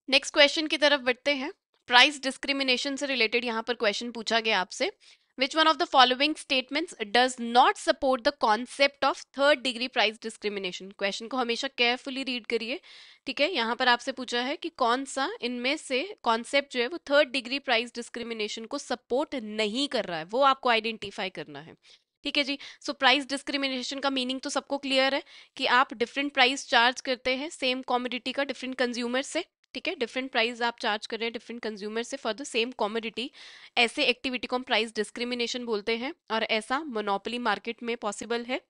नेक्स्ट क्वेश्चन की तरफ बढ़ते हैं। प्राइस डिस्क्रिमिनेशन से रिलेटेड यहाँ पर क्वेश्चन पूछा गया आपसे। विच one of the following statements does not support the concept of third degree price discrimination? Question को हमेशा केयरफुली रीड करिए। ठीक है, यहाँ पर आपसे पूछा है कि कौन सा इनमें से कॉन्सेप्ट जो है वो थर्ड डिग्री प्राइस डिस्क्रिमिनेशन को सपोर्ट नहीं कर रहा है, वो आपको आइडेंटिफाई करना है। ठीक है जी, सो प्राइस डिस्क्रिमिनेशन का मीनिंग तो सबको क्लियर है कि आप डिफरेंट प्राइस चार्ज करते हैं सेम कॉमोडिटी का डिफरेंट कंज्यूमर से। ठीक है, डिफरेंट प्राइस आप चार्ज कर रहे हैं डिफरेंट कंज्यूमर से फॉर द सेम कॉमोडिटी। ऐसे एक्टिविटी को हम प्राइस डिस्क्रिमिनेशन बोलते हैं, और ऐसा मोनोपोली मार्केट में पॉसिबल है।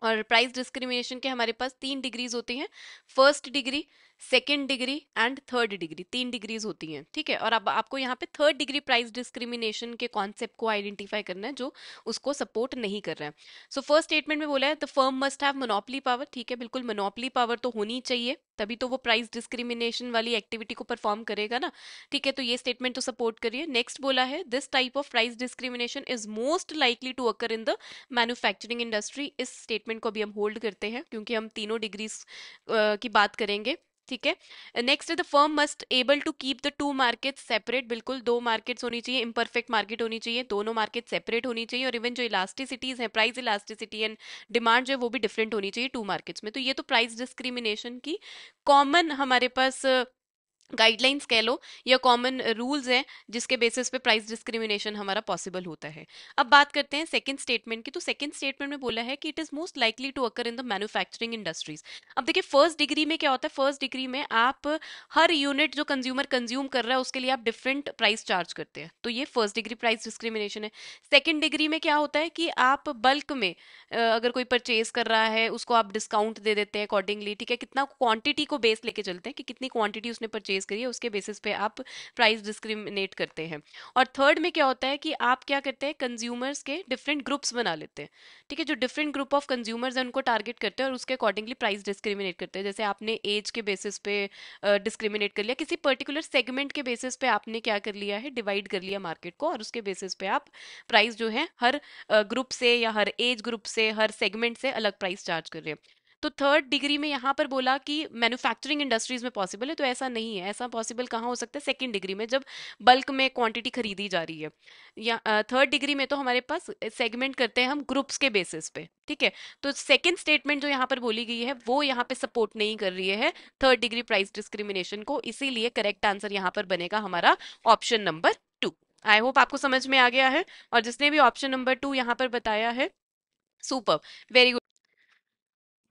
और प्राइस डिस्क्रिमिनेशन के हमारे पास 3 डिग्रीज होती हैं। First degree, second degree and third degree, 3 degrees होती हैं, ठीक है। और अब आपको यहाँ पे थर्ड डिग्री प्राइस डिस्क्रिमिनेशन के कॉन्सेप्ट को आइडेंटिफाई करना है जो उसको सपोर्ट नहीं कर रहा है। सो फर्स्ट स्टेटमेंट में बोला है the firm must have monopoly power, ठीक है, बिल्कुल मोनोपोली पावर तो होनी चाहिए, तभी तो वो प्राइस डिस्क्रिमिनेशन वाली एक्टिविटी को परफॉर्म करेगा ना, ठीक है। तो ये स्टेटमेंट तो सपोर्ट करिए। नेक्स्ट बोला है this type of price discrimination is most likely to occur in the manufacturing industry. इस स्टेटमेंट को भी हम होल्ड करते हैं क्योंकि हम तीनों डिग्रीज की बात करेंगे, ठीक है। Next the firm must able to keep the two market separate, बिल्कुल दो मार्केट्स होनी चाहिए, इम्परफेक्ट मार्केट होनी चाहिए, दोनों मार्केट सेपरेट होनी चाहिए। और इवन जो इलास्टिसिटीज है, प्राइस इलास्टिसिटी एंड डिमांड जो है वो भी डिफरेंट होनी चाहिए टू मार्केट्स में। तो ये तो प्राइस डिस्क्रिमिनेशन की कॉमन हमारे पास गाइडलाइंस कह लो या कॉमन रूल्स हैं जिसके बेसिस पे प्राइस डिस्क्रिमिनेशन हमारा पॉसिबल होता है। अब बात करते हैं सेकंड स्टेटमेंट की। तो सेकंड स्टेटमेंट में बोला है कि it is most likely to occur in the manufacturing industries. अब देखिए फर्स्ट डिग्री में क्या होता है, फर्स्ट डिग्री में आप हर यूनिट जो कंज्यूमर कंज्यूम कर रहा है उसके लिए आप डिफरेंट प्राइस चार्ज करते हैं, तो ये फर्स्ट डिग्री प्राइस डिस्क्रिमिनेशन है। सेकेंड डिग्री में क्या होता है कि आप बल्क में अगर कोई परचेज कर रहा है उसको आप डिस्काउंट दे देते हैं अकॉर्डिंगली, ठीक है, कितना क्वांटिटी को बेस लेके चलते हैं कि कितनी क्वांटिटी उसने परचेज करी है उसके बेसिस पे आप प्राइस डिस्क्रिमिनेट करते हैं। और थर्ड में क्या होता है कि आप क्या करते हैं, कंज्यूमर्स के डिफरेंट ग्रुप्स बना लेते हैं, ठीक है, जो डिफरेंट ग्रुप ऑफ कंज्यूमर्स हैं उनको टारगेट करते हैं और उसके अकॉर्डिंगली प्राइस डिस्क्रिमिनेट करते हैं। जैसे आपने एज के बेसिस पे डिस्क्रिमिनेट कर लिया, किसी पर्टिकुलर सेगमेंट के बेसिस पे आपने क्या कर लिया है, डिवाइड कर लिया मार्केट को, और उसके बेसिस पे आप प्राइस जो है हर ग्रुप से या हर एज ग्रुप से हर सेगमेंट से अलग प्राइस चार्ज कर रहे हैं। तो थर्ड डिग्री में यहाँ पर बोला कि मैन्युफैक्चरिंग इंडस्ट्रीज में पॉसिबल है, तो ऐसा नहीं है। ऐसा पॉसिबल कहाँ हो सकता है, सेकंड डिग्री में जब बल्क में क्वांटिटी खरीदी जा रही है। या थर्ड डिग्री में तो हमारे पास सेगमेंट करते हैं हम ग्रुप्स के बेसिस पे, ठीक है। तो सेकंड स्टेटमेंट जो यहाँ पर बोली गई है वो यहाँ पे सपोर्ट नहीं कर रही है थर्ड डिग्री प्राइस डिस्क्रिमिनेशन को, इसीलिए करेक्ट आंसर यहाँ पर बनेगा हमारा ऑप्शन नंबर 2। आई होप आपको समझ में आ गया है। और जिसने भी ऑप्शन नंबर 2 यहाँ पर बताया है, सुपर, वेरी गुड।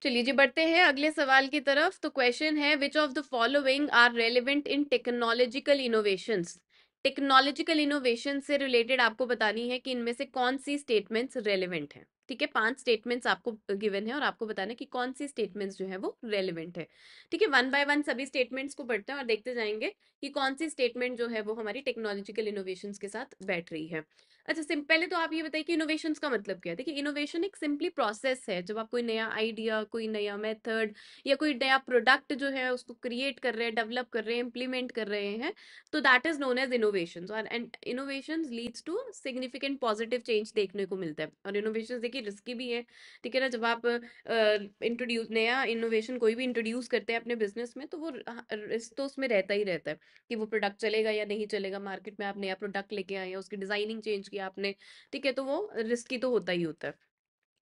चलिए जी बढ़ते हैं अगले सवाल की तरफ। तो क्वेश्चन है which of the following are relevant in technological innovations. Technological innovation से रिलेटेड आपको बतानी है कि इनमें से कौन सी स्टेटमेंट्स रेलिवेंट है, ठीक है। 5 स्टेटमेंट्स आपको गिवन है और आपको बताना है कि कौन सी स्टेटमेंट्स जो है वो रेलिवेंट है, ठीक है। वन बाय वन सभी स्टेटमेंट्स को पढ़ते हैं और देखते जाएंगे कि कौन सी स्टेटमेंट जो है वो हमारी टेक्नोलॉजिकल इनोवेशंस के साथ बैठ रही है। अच्छा पहले तो आप ये बताइए कि इनोवेशंस का मतलब क्या है। देखिए इनोवेशन एक सिंपली प्रोसेस है, जब आप कोई नया आइडिया, कोई नया मेथड या कोई नया प्रोडक्ट जो है उसको क्रिएट कर रहे हैं, डेवलप कर रहे हैं, इम्प्लीमेंट कर रहे हैं, तो that is known as innovations. और and innovations leads to significant positive change देखने को मिलता है। और इनोवेशंस देखिए रिस्की भी है, ठीक है ना। जब आप इंट्रोड्यूस नया इनोवेशन कोई भी इंट्रोड्यूस करते हैं अपने बिजनेस में, तो वो रिस्क तो उसमें रहता ही रहता है कि वो प्रोडक्ट चलेगा या नहीं चलेगा। मार्केट में आप नया प्रोडक्ट लेके आए हैं, उसकी डिजाइनिंग चेंज किया आपने, ठीक है, तो वो रिस्की तो होता ही होता है।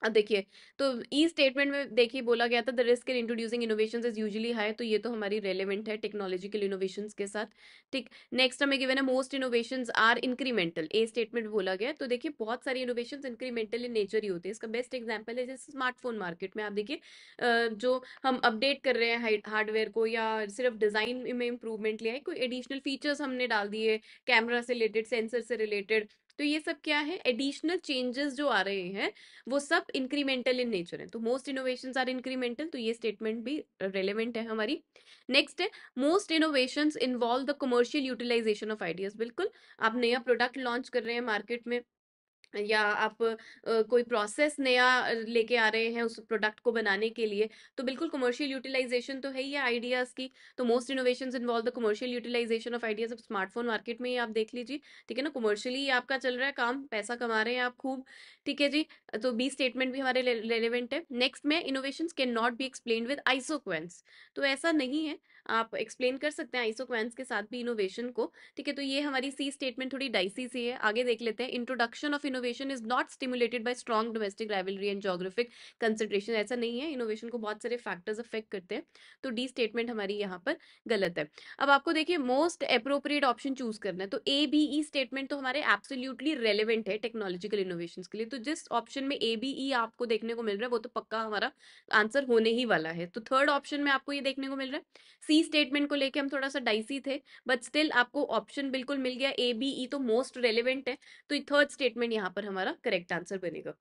अब देखिए, तो ई स्टेटमेंट में देखिए बोला गया था the risk in introducing innovations is usually high, तो ये तो हमारी रेलेवेंट है टेक्नोलॉजिकल इनोवेशंस के साथ, ठीक। नेक्स्ट हमें गिवन है most innovations are incremental, a statement बोला गया है। तो देखिए बहुत सारी इनोवेशंस इंक्रीमेंटल इन नेचर ही होती है। इसका बेस्ट एग्जांपल है जैसे स्मार्टफोन मार्केट में आप देखिए, जो हम अपडेट कर रहे हैं हार्डवेयर को या सिर्फ डिजाइन में इंप्रूवमेंट लिया है, कोई एडिशनल फीचर्स हमने डाल दिए, कैमरा से रिलेटेड, सेंसर से रिलेटेड, तो ये सब क्या है, एडिशनल चेंजेस जो आ रहे हैं वो सब इंक्रीमेंटल इन नेचर है। तो मोस्ट इनोवेशंस आर इंक्रीमेंटल, तो ये स्टेटमेंट भी रेलेवेंट है हमारी। नेक्स्ट है most innovations involve the commercial utilization of ideas. बिल्कुल, आप नया प्रोडक्ट लॉन्च कर रहे हैं मार्केट में या आप कोई प्रोसेस नया लेके आ रहे हैं उस प्रोडक्ट को बनाने के लिए, तो बिल्कुल कमर्शियल यूटिलाइजेशन तो है ही है आइडियाज की। तो most innovations involve the commercial utilization of ideas. अब स्मार्टफोन मार्केट में ही आप देख लीजिए, ठीक है ना, कमर्शियली आपका चल रहा है काम, पैसा कमा रहे हैं आप खूब, ठीक है जी। तो बी स्टेटमेंट भी हमारे रेलेवेंट है। नेक्स्ट में innovations can not be explain with isoquants, तो ऐसा नहीं है, आप एक्सप्लेन कर सकते हैं आइसोक्वेंस के साथ भी इनोवेशन को, ठीक है। तो ये हमारी सी स्टेटमेंट थोड़ी डाइसी सी है। आगे देख लेते हैं, introduction of innovation is not stimulated by strong domestic rivalry and geographic consideration. ऐसा नहीं है, इनोवेशन को बहुत सारे फैक्टर्स अफेक्ट करते हैं। तो डी स्टेटमेंट हमारी यहाँ पर गलत है। अब आपको देखिए मोस्ट अप्रोप्रिएट ऑप्शन चूज करना है, तो ए बी ई स्टेटमेंट तो हमारे एब्सोल्युटली रेलिवेंट है टेक्नोलॉजिकल इनोवेशन के लिए। तो जिस ऑप्शन में ए बी ई आपको देखने को मिल रहा है वो तो पक्का हमारा आंसर होने ही वाला है। तो थर्ड ऑप्शन में आपको ये देखने को मिल रहा है। सी स्टेटमेंट को लेके हम थोड़ा सा डाइसी थे, बट स्टिल आपको ऑप्शन बिल्कुल मिल गया, ए बी ई तो मोस्ट रेलिवेंट है। तो थर्ड स्टेटमेंट यहाँ पर हमारा करेक्ट आंसर बनेगा।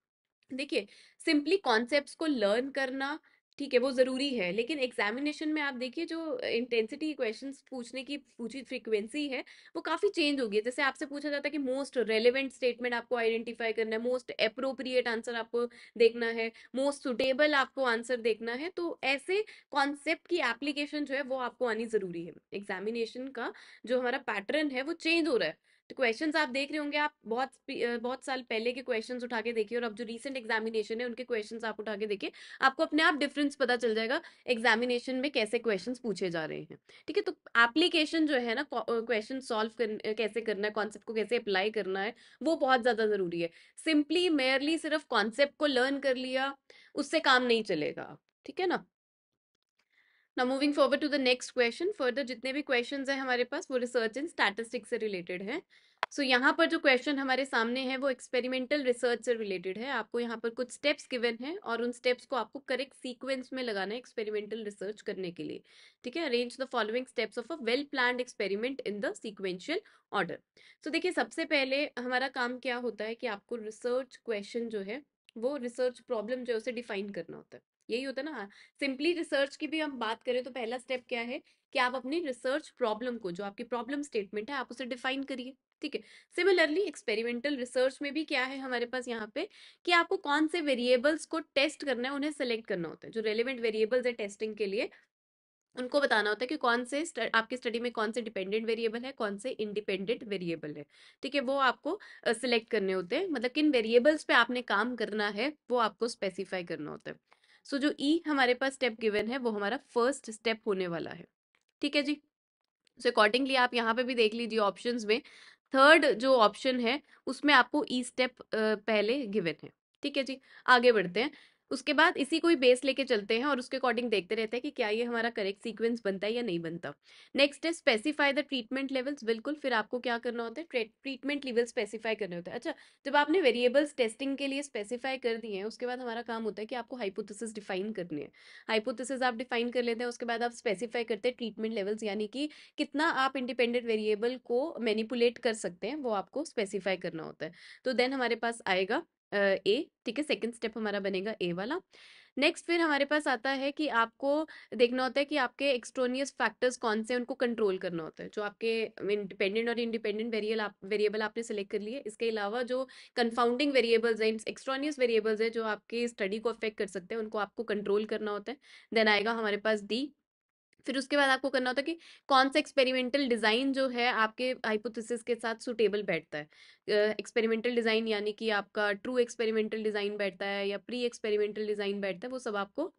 देखिए सिंपली कॉन्सेप्ट्स को लर्न करना, ठीक है, वो ज़रूरी है, लेकिन एग्जामिनेशन में आप देखिए जो इंटेंसिटी क्वेश्चंस पूछने की पूछी फ्रीक्वेंसी है, वो काफ़ी चेंज हो गई है। जैसे आपसे पूछा जाता है कि मोस्ट रेलेवेंट स्टेटमेंट आपको आइडेंटिफाई करना है, मोस्ट अप्रोप्रिएट आंसर आपको देखना है, मोस्ट सुटेबल आपको आंसर देखना है, तो ऐसे कॉन्सेप्ट की एप्लीकेशन जो है वो आपको आनी ज़रूरी है। एग्जामिनेशन का जो हमारा पैटर्न है वो चेंज हो रहा है। तो क्वेश्चंस आप देख रहे होंगे, आप बहुत साल पहले के क्वेश्चंस उठा के देखिए और अब जो रीसेंट एग्जामिनेशन है उनके क्वेश्चंस आप उठा के देखिए, आपको अपने आप डिफरेंस पता चल जाएगा एग्जामिनेशन में कैसे क्वेश्चंस पूछे जा रहे हैं। ठीक है, तो एप्लीकेशन जो है ना, क्वेश्चन सॉल्व कैसे करना है, कॉन्सेप्ट को कैसे अप्लाई करना है, वो बहुत ज्यादा जरूरी है। सिंपली मेयरली सिर्फ कॉन्सेप्ट को लर्न कर लिया, उससे काम नहीं चलेगा। ठीक है ना। Now moving forward to the next question. Further जितने भी क्वेश्चंस हैं हमारे पास वो रिसर्च एंड स्टैटिस्टिक्स से रिलेटेड है। सो यहाँ पर जो क्वेश्चन हमारे सामने है वो एक्सपेरिमेंटल रिसर्च से रिलेटेड है। आपको यहाँ पर कुछ स्टेप्स गिवन है और उन स्टेप्स को आपको करेक्ट सीक्वेंस में लगाना है एक्सपेरिमेंटल रिसर्च करने के लिए। ठीक है, arrange the following steps of a well planned experiment in the sequential order. So देखिए, सबसे पहले हमारा काम क्या होता है कि आपको रिसर्च क्वेश्चन जो है वो रिसर्च प्रॉब्लम जो है उसे डिफाइन करना होता है। यही होता है ना। सिंपली रिसर्च की भी हम बात करें तो पहला स्टेप क्या है कि आप अपनी रिसर्च प्रॉब्लम को, जो आपकी प्रॉब्लम स्टेटमेंट है, आप उसे डिफाइन करिए। ठीक है। सिमिलरली एक्सपेरिमेंटल रिसर्च में भी क्या है हमारे पास यहाँ पे कि आपको कौन से वेरिएबल्स को टेस्ट करना है, उन्हें सेलेक्ट करना होता है। जो रेलिवेंट वेरिएबल्स है टेस्टिंग के लिए, उनको बताना होता है कि कौन से आपकी स्टडी में कौन से डिपेंडेंट वेरिएबल है, कौन से इंडिपेंडेंट वेरिएबल है। ठीक है, वो आपको सिलेक्ट करने होते हैं, मतलब किन वेरिएबल्स पे आपने काम करना है वो आपको स्पेसिफाई करना होता है। सो जो ई हमारे पास स्टेप गिवन है वो हमारा फर्स्ट स्टेप होने वाला है। ठीक है जी। सो अकॉर्डिंगली आप यहाँ पे भी देख लीजिए ऑप्शंस में, थर्ड जो ऑप्शन है उसमें आपको ई स्टेप पहले गिवन है। ठीक है जी। आगे बढ़ते हैं। उसके बाद इसी को ही बेस लेके चलते हैं और उसके अकॉर्डिंग देखते रहते हैं कि क्या ये हमारा करेक्ट सीक्वेंस बनता है या नहीं बनता। नेक्स्ट है स्पेसिफाई द ट्रीटमेंट लेवल्स। बिल्कुल, फिर आपको क्या करना होता है, ट्रीटमेंट लेवल स्पेसिफाई करने होते हैं। अच्छा, जब आपने वेरिएबल्स टेस्टिंग के लिए स्पेसिफाई कर दिए हैं उसके बाद हमारा काम होता है कि आपको हाइपोथेसिस डिफाइन करनी है। हाइपोथेसिस आप डिफाइन कर लेते हैं, उसके बाद आप स्पेसिफाई करते हैं ट्रीटमेंट लेवल्स, यानी कि कितना आप इंडिपेंडेंट वेरिएबल को मैनिपुलेट कर सकते हैं वो आपको स्पेसिफाई करना होता है। तो देन हमारे पास आएगा ए। ठीक है, सेकंड स्टेप हमारा बनेगा ए वाला। नेक्स्ट फिर हमारे पास आता है कि आपको देखना होता है कि आपके एक्सट्रोनियस फैक्टर्स कौन से, उनको कंट्रोल करना होता है। जो आपके इंडिपेंडेंट और इंडिपेंडेंट वेरिएबल आपने सेलेक्ट कर लिए, इसके अलावा जो कंफाउंडिंग वेरिएबल्स हैं, एक्सट्रोनियस वेरिएबल्स हैं जो आपकी स्टडी को अफेक्ट कर सकते हैं, उनको आपको कंट्रोल करना होता है। देन आएगा हमारे पास डी। फिर उसके बाद आपको करना होता है कि कौन सा एक्सपेरिमेंटल डिजाइन जो है आपके हाइपोथेसिस के साथ सुटेबल बैठता है। एक्सपेरिमेंटल डिजाइन यानी कि आपका ट्रू एक्सपेरिमेंटल डिजाइन बैठता है या प्री एक्सपेरिमेंटल डिजाइन बैठता है, वो सब आपको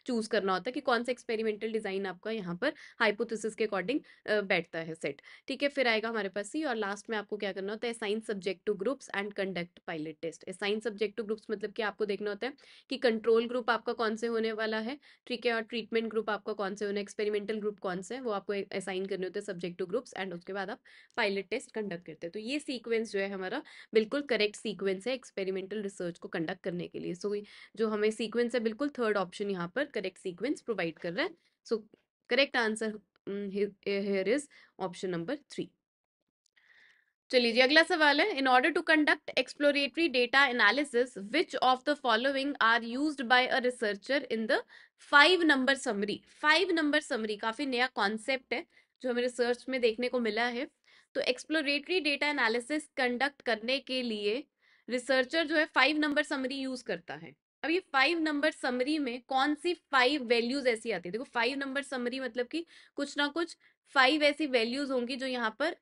चूज करना होता है कि कौन सा एक्सपेरिमेंटल डिजाइन आपका यहाँ पर हाइपोथेसिस के अकॉर्डिंग बैठता है सेट। ठीक है, फिर आएगा हमारे पास सी, और लास्ट में आपको क्या करना होता है, assign subject to groups and conduct pilot test. Assign subject to groups मतलब कि आपको देखना होता है कि कंट्रोल ग्रुप आपका कौन से होने वाला है। ठीक है, और ट्रीटमेंट ग्रुप आपका कौन से होना है, एक्सपेरिमेंटल ग्रुप कौन से है, वो आपको असाइन करने होते हैं सब्जेक्ट टू ग्रुप्स, एंड उसके बाद आप पायलट टेस्ट कंडक्ट करते हैं। तो ये सीक्वेंस जो है हमारा बिल्कुल करेक्ट सीक्वेंस है एक्सपेरिमेंटल रिसर्च को कंडक्ट करने के लिए। सो जो हमें सीक्वेंस है, बिल्कुल थर्ड ऑप्शन यहाँ पर करेक्ट सीक्वेंस प्रोवाइड कर रहा है। So correct answer here is option number 3। चलिए जी, अगला सवाल है, in order to conduct exploratory data analysis which of the following are used by a researcher in the 5 number summary. 5 number summary काफी नया कॉन्सेप्ट है जो हमें रिसर्च में देखने को मिला है। तो एक्सप्लोरेटरी डेटा एनालिसिस कंडक्ट करने के लिए रिसर्चर जो है 5 नंबर समरी यूज करता है। अब ये 5 नंबर समरी में कौन सी 5 वैल्यूज ऐसी आती है, देखो 5 नंबर समरी मतलब कि कुछ ना कुछ 5 ऐसी वैल्यूज होंगी जो यहाँ पर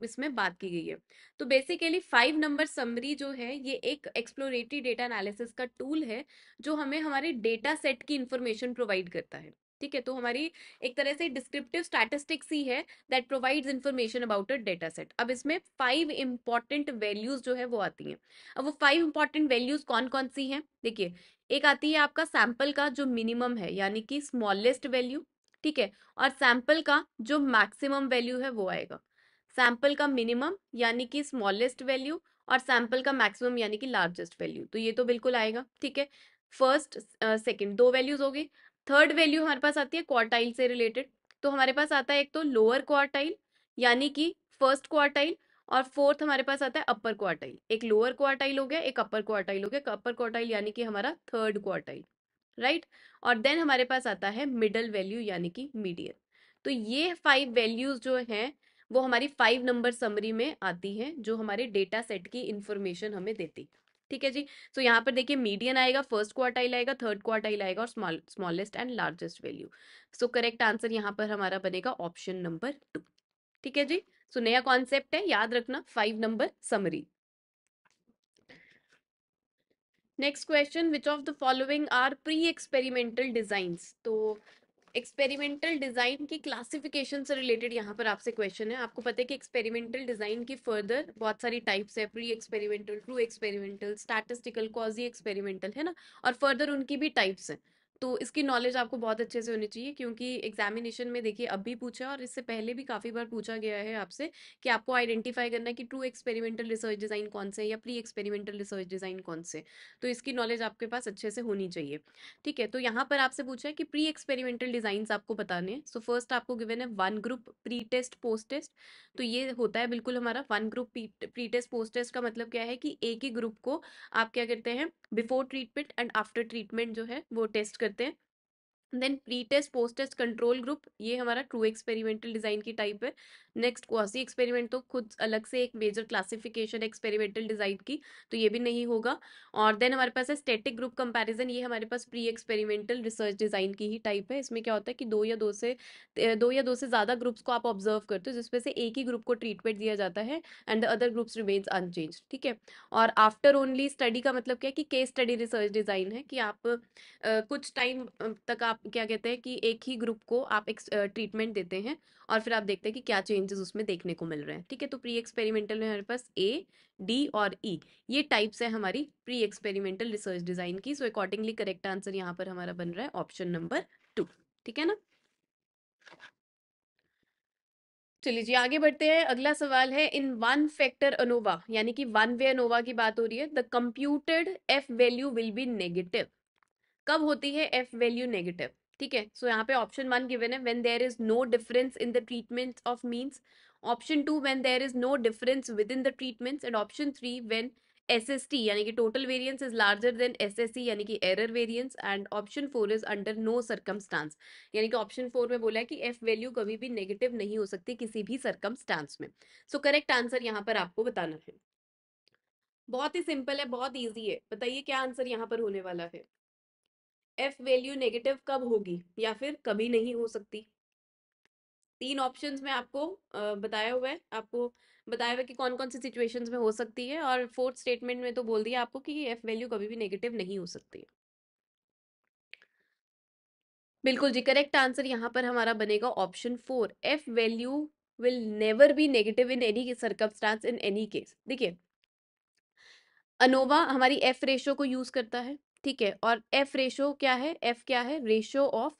इसमें बात की गई है। तो बेसिकली 5 नंबर समरी जो है ये एक एक्सप्लोरेटरी डेटा एनालिसिस का टूल है जो हमें हमारे डेटा सेट की इंफॉर्मेशन प्रोवाइड करता है। ठीक है, तो हमारी एक तरह से डिस्क्रिप्टिव स्टैटिस्टिक्स ही है that provides information about a data set. अब इसमें 5 इंपॉर्टेंट वैल्यूज जो है वो आती हैं। अब वो 5 इंपॉर्टेंट वैल्यूज कौन कौन सी हैं, देखिए, एक आती है आपका सैंपल का जो मिनिमम है यानी कि स्मॉलेस्ट वैल्यू। ठीक है, और सैंपल का जो मैक्सिमम वैल्यू है वो आएगा। सैंपल का मिनिमम यानी कि स्मॉलेस्ट वैल्यू, और सैंपल का मैक्सिमम यानी कि लार्जेस्ट वैल्यू, तो ये तो बिल्कुल आएगा। ठीक है, फर्स्ट सेकंड दो वैल्यूज हो गई। थर्ड वैल्यू हमारे पास आती है क्वार्टाइल से रिलेटेड। तो हमारे पास आता है एक तो लोअर क्वार्टाइल यानी कि फर्स्ट क्वार्टाइल, और फोर्थ हमारे पास आता है अपर क्वार्टाइल। एक लोअर क्वार्टाइल हो गया, एक अपर क्वार्टाइल हो गया। अपर क्वार्टाइल यानी कि हमारा थर्ड क्वार्टाइल। राइट। और देन हमारे पास आता है मिडल वैल्यू यानी कि मीडियन। तो ये 5 वैल्यूज जो हैं वो हमारी 5 नंबर समरी में आती हैं, जो हमारे डेटा सेट की इंफॉर्मेशन हमें देती। ठीक है जी। सो यहाँ पर देखिए मीडियन आएगा, फर्स्ट क्वार्टाइल आएगा, थर्ड क्वार्टाइल आएगा और smallest and largest value. So correct answer यहाँ पर हमारा बनेगा ऑप्शन नंबर 2। ठीक है जी। सो नया कॉन्सेप्ट है, याद रखना, 5 number summary. Next question, which of the following are pre experimental designs. तो एक्सपेरिमेंटल डिजाइन की क्लासिफिकेशन से रिलेटेड यहाँ पर आपसे क्वेश्चन है। आपको पता है कि एक्सपेरिमेंटल डिजाइन की फर्दर बहुत सारी टाइप्स है, pre experimental, true experimental, statistical, quasi experimental, है ना। और फर्दर उनकी भी टाइप्स हैं। तो इसकी नॉलेज आपको बहुत अच्छे से होनी चाहिए, क्योंकि एग्जामिनेशन में देखिए अब भी पूछा और इससे पहले भी काफी बार पूछा गया है आपसे कि आपको आइडेंटिफाई करना है कि ट्रू एक्सपेरिमेंटल रिसर्च डिजाइन कौन से या प्री एक्सपेरिमेंटल रिसर्च डिजाइन कौन से। तो इसकी नॉलेज आपके पास अच्छे से होनी चाहिए। ठीक है, तो यहाँ पर आपसे पूछा है कि प्री एक्सपेरिमेंटल डिजाइन्स आपको बताने हैं। सो फर्स्ट आपको गिवन है one group pre test post test. तो ये होता है बिल्कुल हमारा one group pre test post test का मतलब क्या है कि एक ही ग्रुप को आप क्या करते हैं, before treatment and after treatment जो है वो टेस्ट करते हैं। Then pre test post test control group, ये हमारा ट्रू एक्सपेरिमेंटल डिजाइन की टाइप है। नेक्स्ट क्वासी एक्सपेरिमेंट, तो खुद अलग से एक मेजर क्लासिफिकेशन एक्सपेरिमेंटल डिजाइन की, तो ये भी नहीं होगा। और देन हमारे पास है स्टैटिक ग्रुप कंपैरिजन, ये हमारे पास प्री एक्सपेरिमेंटल रिसर्च डिजाइन की ही टाइप है। इसमें क्या होता है कि दो या दो से ज्यादा ग्रुप्स को आप ऑब्जर्व करते हो, जिसमें से एक ही ग्रुप को ट्रीटमेंट दिया जाता है and the other groups remains unchange. ठीक है। और आफ्टर ओनली स्टडी का मतलब क्या है कि केस स्टडी रिसर्च डिजाइन है, कि आप कुछ टाइम तक आप क्या कहते हैं कि एक ही ग्रुप को आप एक ट्रीटमेंट देते हैं और फिर आप देखते हैं कि क्या चेंजेस उसमें देखने को मिल रहे हैं। ठीक है, तो प्री एक्सपेरिमेंटल में हमारे पास ए, डी और ई, ये टाइप्स है हमारी प्री एक्सपेरिमेंटल रिसर्च डिजाइन की। सो अकॉर्डिंगली करेक्ट आंसर यहाँ पर हमारा बन रहा है ऑप्शन नंबर 2। ठीक है ना। चलिए जी आगे बढ़ते हैं। अगला सवाल है, इन वन फैक्टर अनोवा यानी कि वन वे अनोवा की बात हो रही है, the computed F value will be negative. कब होती है एफ वैल्यू नेगेटिव? ठीक है, सो यहाँ पे ऑप्शन 1 गिवन है, when there is no difference in the treatment of means. Option 2, when there is no difference within the treatments. And option 3, when SST यानी कि total variance is larger than SSC यानी कि error variance. And option 4 is under no circumstance, यानी कि option 4 में बोला है कि एफ वैल्यू कभी भी नेगेटिव नहीं हो सकती किसी भी सर्कमस्टांस में। सो करेक्ट आंसर यहाँ पर आपको बताना है। बहुत ही सिंपल है, बहुत ईजी है। बताइए क्या आंसर यहाँ पर होने वाला है। एफ वैल्यू नेगेटिव कब होगी या फिर कभी नहीं हो सकती? तीन ऑप्शंस में आपको बताया हुआ है, आपको बताया हुआ है कि कौन कौन सी सिचुएशंस में हो सकती है, और फोर्थ स्टेटमेंट में तो बोल दिया आपको कि एफ वैल्यू कभी भी नेगेटिव नहीं हो सकती। बिल्कुल जी, करेक्ट आंसर यहाँ पर हमारा बनेगा option 4, F value will never be negative in any circumstance in any case. देखिए अनोवा हमारी एफ रेशो को यूज करता है। ठीक है, और एफ रेशो क्या है, एफ क्या है, रेशो ऑफ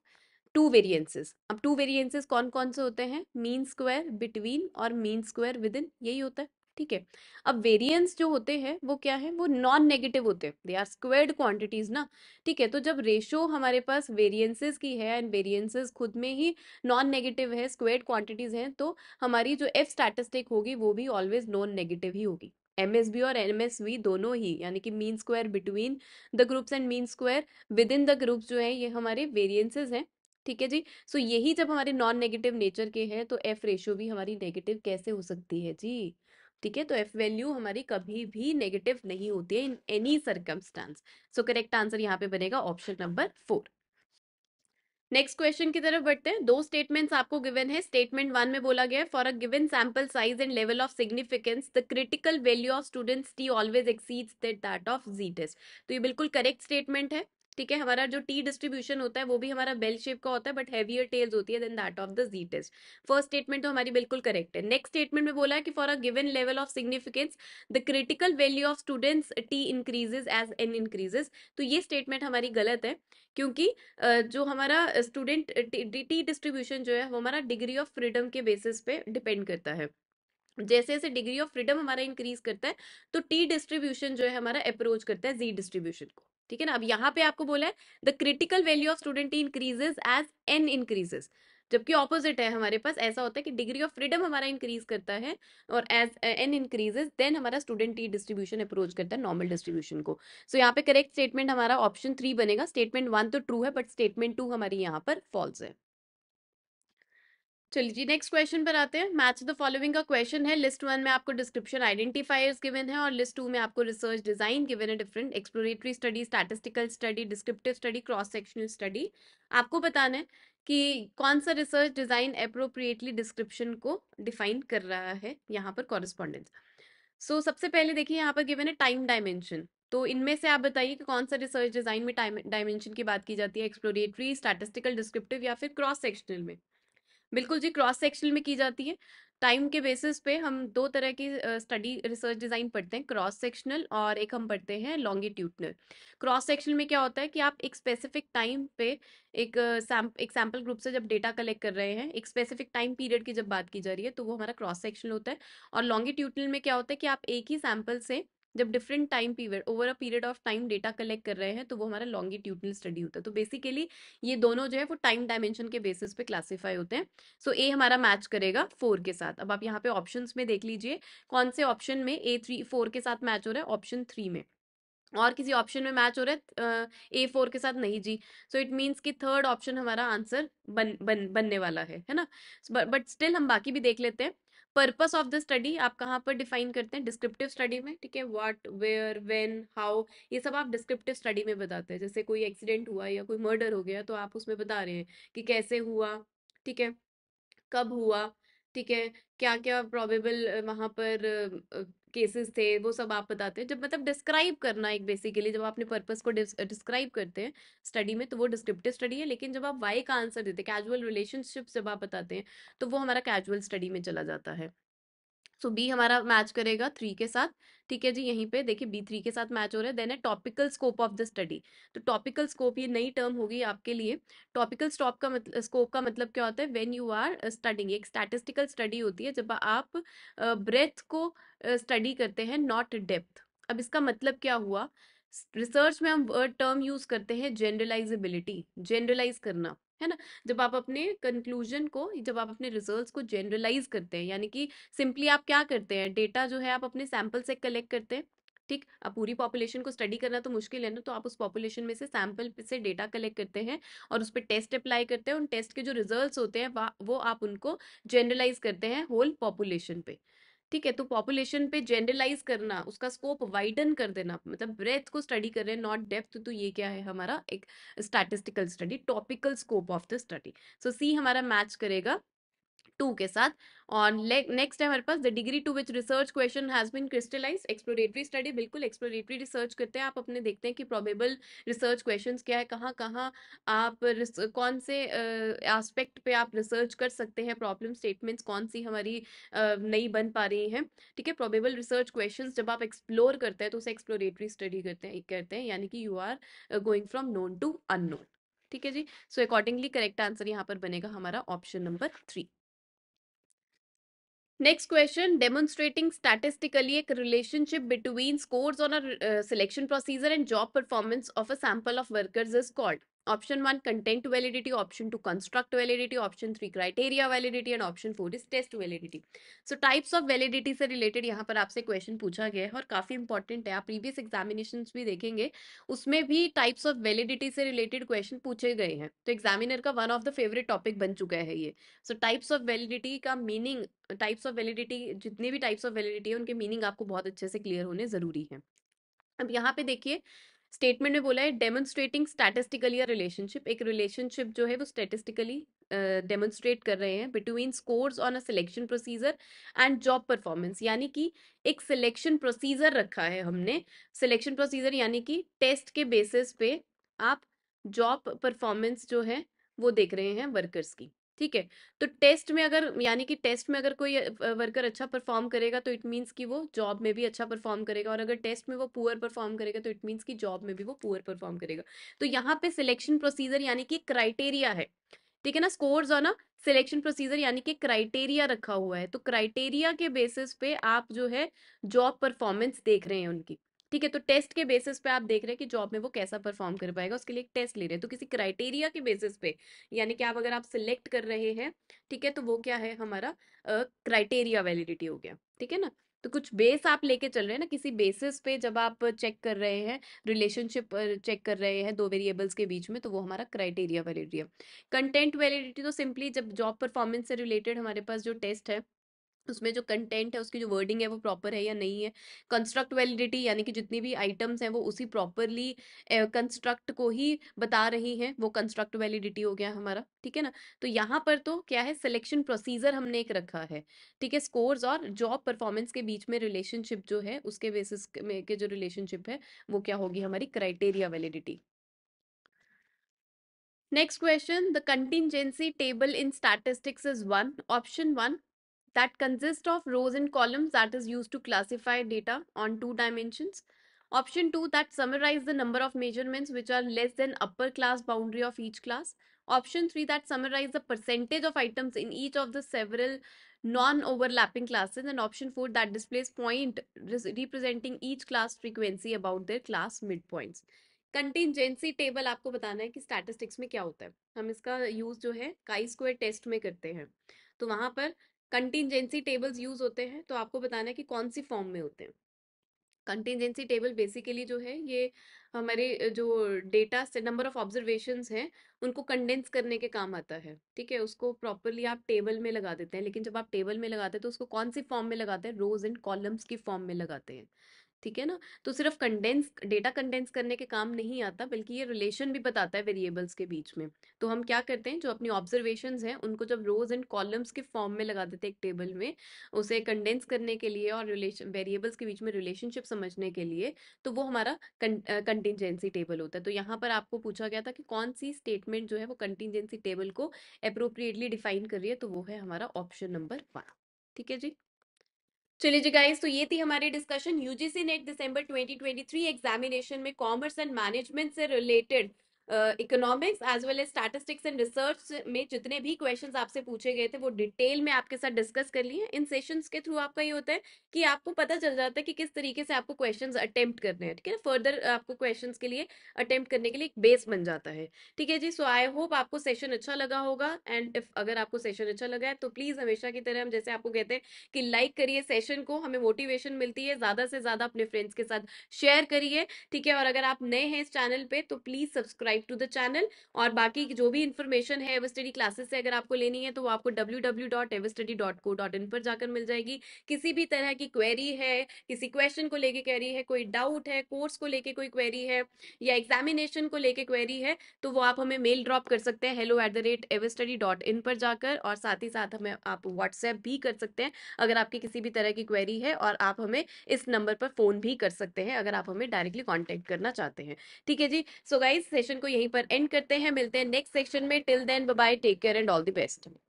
टू वेरिएंसेस। अब टू वेरिएंसेस कौन कौन से होते हैं, मीन स्क्वायर, बिटवीन और मीन स्क्वायर विद इन, यही होता है। ठीक है, अब वेरिएंस जो होते हैं वो क्या है, वो नॉन नेगेटिव होते हैं, दे आर स्क्वायर्ड क्वांटिटीज ना। ठीक है, तो जब रेशो हमारे पास वेरिएंसेस की है एंड वेरिएंसेस खुद में ही नॉन नेगेटिव है, स्क्वायर्ड क्वांटिटीज हैं, तो हमारी जो एफ स्टैटिस्टिक होगी वो भी ऑलवेज नॉन नेगेटिव ही होगी। एमएसबी और एमएसवी दोनों ही, यानी कि mean square between the groups and mean square with in the groups जो है, ये हमारे वेरिएंसेस हैं। ठीक है जी। सो यही जब हमारे नॉन नेगेटिव नेचर के हैं, तो एफ रेशियो भी हमारी नेगेटिव कैसे हो सकती है जी। ठीक है, तो एफ वैल्यू हमारी कभी भी नेगेटिव नहीं होती है in any circumstance. So correct answer यहाँ पे बनेगा ऑप्शन नंबर 4। नेक्स्ट क्वेश्चन की तरफ बढ़ते हैं। दो स्टेटमेंट्स आपको गिवन है। स्टेटमेंट 1 में बोला गया है, for a given sample size and level of significance the critical value of student's t always exceeds that of z test. तो ये बिल्कुल करेक्ट स्टेटमेंट है। ठीक है, हमारा जो टी डिस्ट्रीब्यूशन होता है वो भी हमारा बेल शेप का होता है, बट हैवियर टेल्स होती है then that of the z test. First statement तो हमारी बिल्कुल करेक्ट है। नेक्स्ट स्टेटमेंट में बोला है कि for a given level of significance the critical value of student's t increases as n increases. तो ये स्टेटमेंट हमारी गलत है, क्योंकि जो हमारा स्टूडेंट टी डिस्ट्रीब्यूशन जो है वो हमारा डिग्री ऑफ फ्रीडम के बेसिस पे डिपेंड करता है। जैसे जैसे डिग्री ऑफ फ्रीडम हमारा इंक्रीज करता है, तो टी डिस्ट्रीब्यूशन जो है हमारा अप्रोच करता है जी डिस्ट्रीब्यूशन को। ठीक है ना। अब यहाँ पे आपको बोला है the critical value of student t increases as n increases. जबकि ऑपोजिट है हमारे पास, ऐसा होता है कि डिग्री ऑफ फ्रीडम हमारा इंक्रीज करता है, और एज एन इंक्रीजेस देन हमारा स्टूडेंट टी डिस्ट्रीब्यूशन अप्रोच करता है नॉर्मल डिस्ट्रीब्यूशन को। सो यहाँ पे करेक्ट स्टेटमेंट हमारा ऑप्शन 3 बनेगा। स्टेटमेंट 1 तो ट्रू है, बट स्टेटमेंट 2 हमारी यहाँ पर फॉल्स है। चलिए जी, नेक्स्ट क्वेश्चन पर आते हैं। मैच द फॉलोइंग का क्वेश्चन है। लिस्ट 1 में आपको डिस्क्रिप्शन आइडेंटिफायर्स गिवन है, और लिस्ट 2 में आपको रिसर्च डिजाइन गिवन है different, exploratory study, statistical study, descriptive study, cross sectional study. आपको बताना है कि कौन सा रिसर्च डिजाइन अप्रोप्रिएटली डिस्क्रिप्शन को डिफाइन कर रहा है यहाँ पर कॉरेस्पॉन्डेंस। सो सबसे पहले देखिए यहाँ पर गिवन है टाइम डायमेंशन। तो इनमें से आप बताइए कि कौन सा रिसर्च डिजाइन में टाइम डायमेंशन की बात की जाती है, एक्सप्लोरेटरी, स्टैटिस्टिकल, डिस्क्रिप्टिव या फिर क्रॉस सेक्शनल में। बिल्कुल जी, क्रॉस सेक्शनल में की जाती है। टाइम के बेसिस पे हम दो तरह की स्टडी रिसर्च डिजाइन पढ़ते हैं, क्रॉस सेक्शनल और एक हम पढ़ते हैं लॉन्गिट्यूडनल। क्रॉस सेक्शनल में क्या होता है कि आप एक स्पेसिफिक टाइम पे एक सैंपल ग्रुप से जब डेटा कलेक्ट कर रहे हैं, एक स्पेसिफिक टाइम पीरियड की जब बात की जा रही है, तो वो हमारा क्रॉस सेक्शनल होता है। और लॉन्गिट्यूडनल में क्या होता है कि आप एक ही सैंपल से जब different time period over a period of time data collect कर रहे हैं, तो वो हमारा लॉन्गिट्यूडनल स्टडी होता है। तो बेसिकली ये दोनों जो है वो टाइम डायमेंशन के बेसिस पे क्लासीफाई होते हैं। सो ए हमारा मैच करेगा 4 के साथ। अब आप यहाँ पे ऑप्शंस में देख लीजिए कौन से ऑप्शन में ए 3 4 के साथ मैच हो रहा है, ऑप्शन 3 में। और किसी ऑप्शन में मैच हो रहा है ए 4 के साथ नहीं जी। सो इट मीन्स कि थर्ड ऑप्शन हमारा आंसर बनने वाला है ना। बट स्टिल हम बाकी भी देख लेते हैं। पर्पस ऑफ द स्टडी आप कहाँ पर डिफाइन करते हैं, डिस्क्रिप्टिव स्टडी में, ठीक है। व्हाट, वेयर, व्हेन, हाउ, ये सब आप डिस्क्रिप्टिव स्टडी में बताते हैं। जैसे कोई एक्सीडेंट हुआ या कोई मर्डर हो गया, तो आप उसमें बता रहे हैं कि कैसे हुआ, ठीक है, कब हुआ, ठीक है, क्या क्या प्रोबेबल वहां पर केसेस थे, वो सब आप बताते हैं। जब मतलब डिस्क्राइब करना, एक बेसिकली जब आप अपने पर्पस को डिस्क्राइब करते हैं स्टडी में, तो वो डिस्क्रिप्टिव स्टडी है। लेकिन जब आप वाई का आंसर देते हैं, कैजुअल रिलेशनशिप जब आप बताते हैं, तो वो हमारा कैजुअल स्टडी में चला जाता है। सो बी हमारा मैच करेगा 3 के साथ। ठीक है जी, यहीं पे देखिए बी 3 के साथ मैच हो रहा है। देन है topical scope of the study. तो टॉपिकल स्कोप ये नई टर्म होगी आपके लिए। टॉपिकल स्कोप का मतलब क्या होता है, व्हेन यू आर स्टडिंग, एक स्टैटिस्टिकल स्टडी होती है जब आप ब्रेथ को स्टडी करते हैं, नॉट डेप्थ। अब इसका मतलब क्या हुआ, रिसर्च में हम वर्ड टर्म यूज करते हैं जनरलाइजेबिलिटी, जनरलाइज करना, है ना। जब आप अपने कंक्लूजन को, जब आप अपने रिजल्ट्स को जनरलाइज करते हैं, यानी कि सिंपली आप क्या करते हैं, डेटा जो है आप अपने सैंपल से कलेक्ट करते हैं। ठीक, अब पूरी पॉपुलेशन को स्टडी करना तो मुश्किल है ना, तो आप उस पॉपुलेशन में से सैंपल से डेटा कलेक्ट करते हैं और उस पर टेस्ट अप्लाई करते हैं। उन टेस्ट के जो रिजल्ट्स होते हैं वो आप उनको जनरलाइज करते हैं होल पॉपुलेशन पे। ठीक है, तो पॉपुलेशन पे जनरलाइज करना, उसका स्कोप वाइडन कर देना, मतलब ब्रेथ को स्टडी कर रहे हैं, नॉट डेप्थ। तो ये क्या है हमारा एक statistical study, topical scope of the study. So C हमारा मैच करेगा 2 के साथ। और नेक्स्ट है हमारे पास the degree to which research question has been crystallize, exploratory study. बिल्कुल एक्सप्लोरेटरी रिसर्च करते हैं आप, अपने देखते हैं कि प्रोबेबल रिसर्च क्वेश्चंस क्या है, कहाँ कहाँ आप कौन से एस्पेक्ट पे आप रिसर्च कर सकते हैं, प्रॉब्लम स्टेटमेंट्स कौन सी हमारी नई बन पा रही हैं। ठीक है, प्रोबेबल रिसर्च क्वेश्चंस जब आप एक्सप्लोर करते हैं तो उसे एक्सप्लोरेटरी स्टडी करते हैं, यानी कि you are going from known to unknown. ठीक है जी, सो अकॉर्डिंगली करेक्ट आंसर यहाँ पर बनेगा हमारा option number 3। Next question, demonstrating statistically a relationship between scores on a selection procedure and job performance of a sample of workers is called. Option 1 content validity, option 2 construct validity, option 3 criteria validity and option 4 is test validity. So types of validity से related यहाँ पर आपसे question पूछा गया है और काफी important है, आप previous examinations भी देखेंगे उसमें भी types of validity से related question पूछे गए हैं। तो examiner का one of the favorite topic बन चुका है ये। सो टाइप्स ऑफ वैलिडिटी का मीनिंग, टाइप्स ऑफ वैलिडिटी, जितने भी टाइप्स ऑफ वैलिडिटी है उनके मीनिंग आपको बहुत अच्छे से क्लियर होने जरूरी है। अब यहाँ पे देखिए स्टेटमेंट में बोला है डेमोन्स्ट्रेटिंग स्टैटिस्टिकली अ रिलेशनशिप, एक रिलेशनशिप जो है वो स्टैटिस्टिकली डेमोन्स्ट्रेट कर रहे हैं between scores on a selection procedure and job performance, यानी कि एक सिलेक्शन प्रोसीजर रखा है हमने। सिलेक्शन प्रोसीजर यानी कि टेस्ट के बेसिस पे आप जॉब परफॉर्मेंस जो है वो देख रहे हैं वर्कर्स की। ठीक है, तो टेस्ट में अगर, यानी कि टेस्ट में अगर कोई वर्कर अच्छा परफॉर्म करेगा तो इट मीन्स कि वो जॉब में भी अच्छा परफॉर्म करेगा, और अगर टेस्ट में वो पुअर परफॉर्म करेगा तो इट मीन्स कि जॉब में भी वो पुअर परफॉर्म करेगा। तो यहाँ पे सिलेक्शन प्रोसीजर यानी कि क्राइटेरिया है, ठीक है ना। Scores on a selection procedure यानी कि क्राइटेरिया रखा हुआ है, तो क्राइटेरिया के बेसिस पे आप जो है जॉब परफॉर्मेंस देख रहे हैं उनकी। ठीक है, तो टेस्ट के बेसिस पे आप देख रहे हैं कि जॉब में वो कैसा परफॉर्म कर पाएगा, उसके लिए एक टेस्ट ले रहे हैं, तो किसी क्राइटेरिया के बेसिस पे, यानी कि आप अगर आप सिलेक्ट कर रहे हैं, ठीक है, तो वो क्या है हमारा क्राइटेरिया वैलिडिटी हो गया, ठीक है ना। तो कुछ बेस आप लेके चल रहे हैं ना, किसी बेसिस पे जब आप चेक कर रहे हैं, रिलेशनशिप चेक कर रहे हैं दो वेरिएबल्स के बीच में, तो वो हमारा क्राइटेरिया वैलिडिटी है। कंटेंट वैलिडिटी तो सिंपली जब जॉब परफॉर्मेंस से रिलेटेड हमारे पास जो टेस्ट है, उसमें जो कंटेंट है, उसकी जो वर्डिंग है वो प्रॉपर है या नहीं है। कंस्ट्रक्ट वैलिडिटी यानी कि जितनी भी आइटम्स हैं वो उसी प्रॉपरली कंस्ट्रक्ट को ही बता रही हैं, वो कंस्ट्रक्ट वैलिडिटी हो गया हमारा, ठीक है ना। तो यहाँ पर तो क्या है, सिलेक्शन प्रोसीजर हमने एक रखा है, ठीक है, स्कोर्स और जॉब परफॉर्मेंस के बीच में रिलेशनशिप जो है, उसके बेसिस में के जो रिलेशनशिप है वो क्या होगी हमारी criteria validity. Next question. The contingency table in statistics is one. Option one, that consists of rows and columns that is used to classify data on two dimensions. Option two, that summarize the number of measurements which are less than upper class boundary of each class. Option three, that summarize the percentage of items in each of the several non-overlapping classes. And option four, that displays point representing each class frequency about their class midpoints. Contingency table आपको बताना है कि statistics में क्या होता है। हम इसका यूज जो है काई स्क्वायर टेस्ट में करते हैं, तो वहां पर कंटिजेंसी टेबल्स यूज होते हैं, तो आपको बताना है कि कौन सी फॉर्म में होते हैं। कंटिजेंसी टेबल बेसिकली जो है ये हमारे जो डेटा से नंबर ऑफ ऑब्जर्वेशंस हैं उनको कंडेंस करने के काम आता है, ठीक है। उसको प्रॉपरली आप टेबल में लगा देते हैं, लेकिन जब आप टेबल में लगाते हैं तो उसको कौन सी फॉर्म में लगाते हैं, रोज एंड कॉलम्स की फॉर्म में लगाते हैं, ठीक है ना। तो सिर्फ कंडेंस डेटा कंडेंस करने के काम नहीं आता, बल्कि ये रिलेशन भी बताता है वेरिएबल्स के बीच में। तो हम क्या करते हैं, जो अपनी ऑब्जर्वेशंस हैं उनको जब रोज एंड कॉलम्स के फॉर्म में लगा देते हैं एक टेबल में, उसे कंडेंस करने के लिए और रिलेशन वेरिएबल्स के बीच में रिलेशनशिप समझने के लिए, तो वो हमारा कंटिजेंसी टेबल होता है। तो यहाँ पर आपको पूछा गया था कि कौन सी स्टेटमेंट जो है वो कंटिजेंसी टेबल को अप्रोप्रिएटली डिफाइन कर रही है, तो वो है हमारा ऑप्शन नंबर 1, ठीक है जी। चलिए जी गाइस, तो ये थी हमारी डिस्कशन यूजीसी नेट दिसंबर 2023 एग्जामिनेशन में कॉमर्स एंड मैनेजमेंट से related economics as well as statistics and research में जितने भी क्वेश्चंस आपसे पूछे गए थे वो डिटेल में आपके साथ डिस्कस कर लिए। इन सेशंस के थ्रू आपका ये होता है कि आपको पता चल जाता है कि किस तरीके से आपको क्वेश्चंस अटेम्प्ट करने हैं, ठीक है, फर्दर आपको क्वेश्चंस के लिए अटेम्प्ट करने के लिए एक बेस बन जाता है, ठीक है जी। सो आई होप आपको सेशन अच्छा लगा होगा, एंड इफ अगर आपको सेशन अच्छा लगा है तो प्लीज हमेशा की तरह हम जैसे आपको कहते हैं कि लाइक करिए सेशन को, हमें मोटिवेशन मिलती है, ज्यादा से ज्यादा अपने फ्रेंड्स के साथ शेयर करिए, ठीक है। और अगर आप नए हैं इस चैनल पे तो please subscribe to the channel, और बाकी जो भी इन्फॉर्मेशन है एवस्टडी क्लासेस से अगर आपको लेनी है तो वो आपको www.evstudy.co.in पर जाकर मिल जाएगी। किसी भी तरह की क्वेरी है, किसी क्वेश्चन को लेके क्वेरी है, कोई डाउट है, कोर्स को लेके कोई क्वेरी है, या एग्जामिनेशन को लेके क्वेरी है, तो वो आप हमें मेल ड्रॉप कर सकते हैं hello@evstudy.in पर जाकर, और साथ ही साथ हमें आप व्हाट्सएप भी कर सकते हैं अगर आपकी किसी भी तरह की क्वेरी है, और आप हमें इस नंबर पर फोन भी कर सकते हैं अगर आप हमें डायरेक्टली कांटेक्ट करना चाहते हैं, ठीक है जी। सो गाइस, सेशन को यहीं पर एंड करते हैं, मिलते हैं नेक्स्ट सेक्शन में। Till then bye bye, take care and all the best.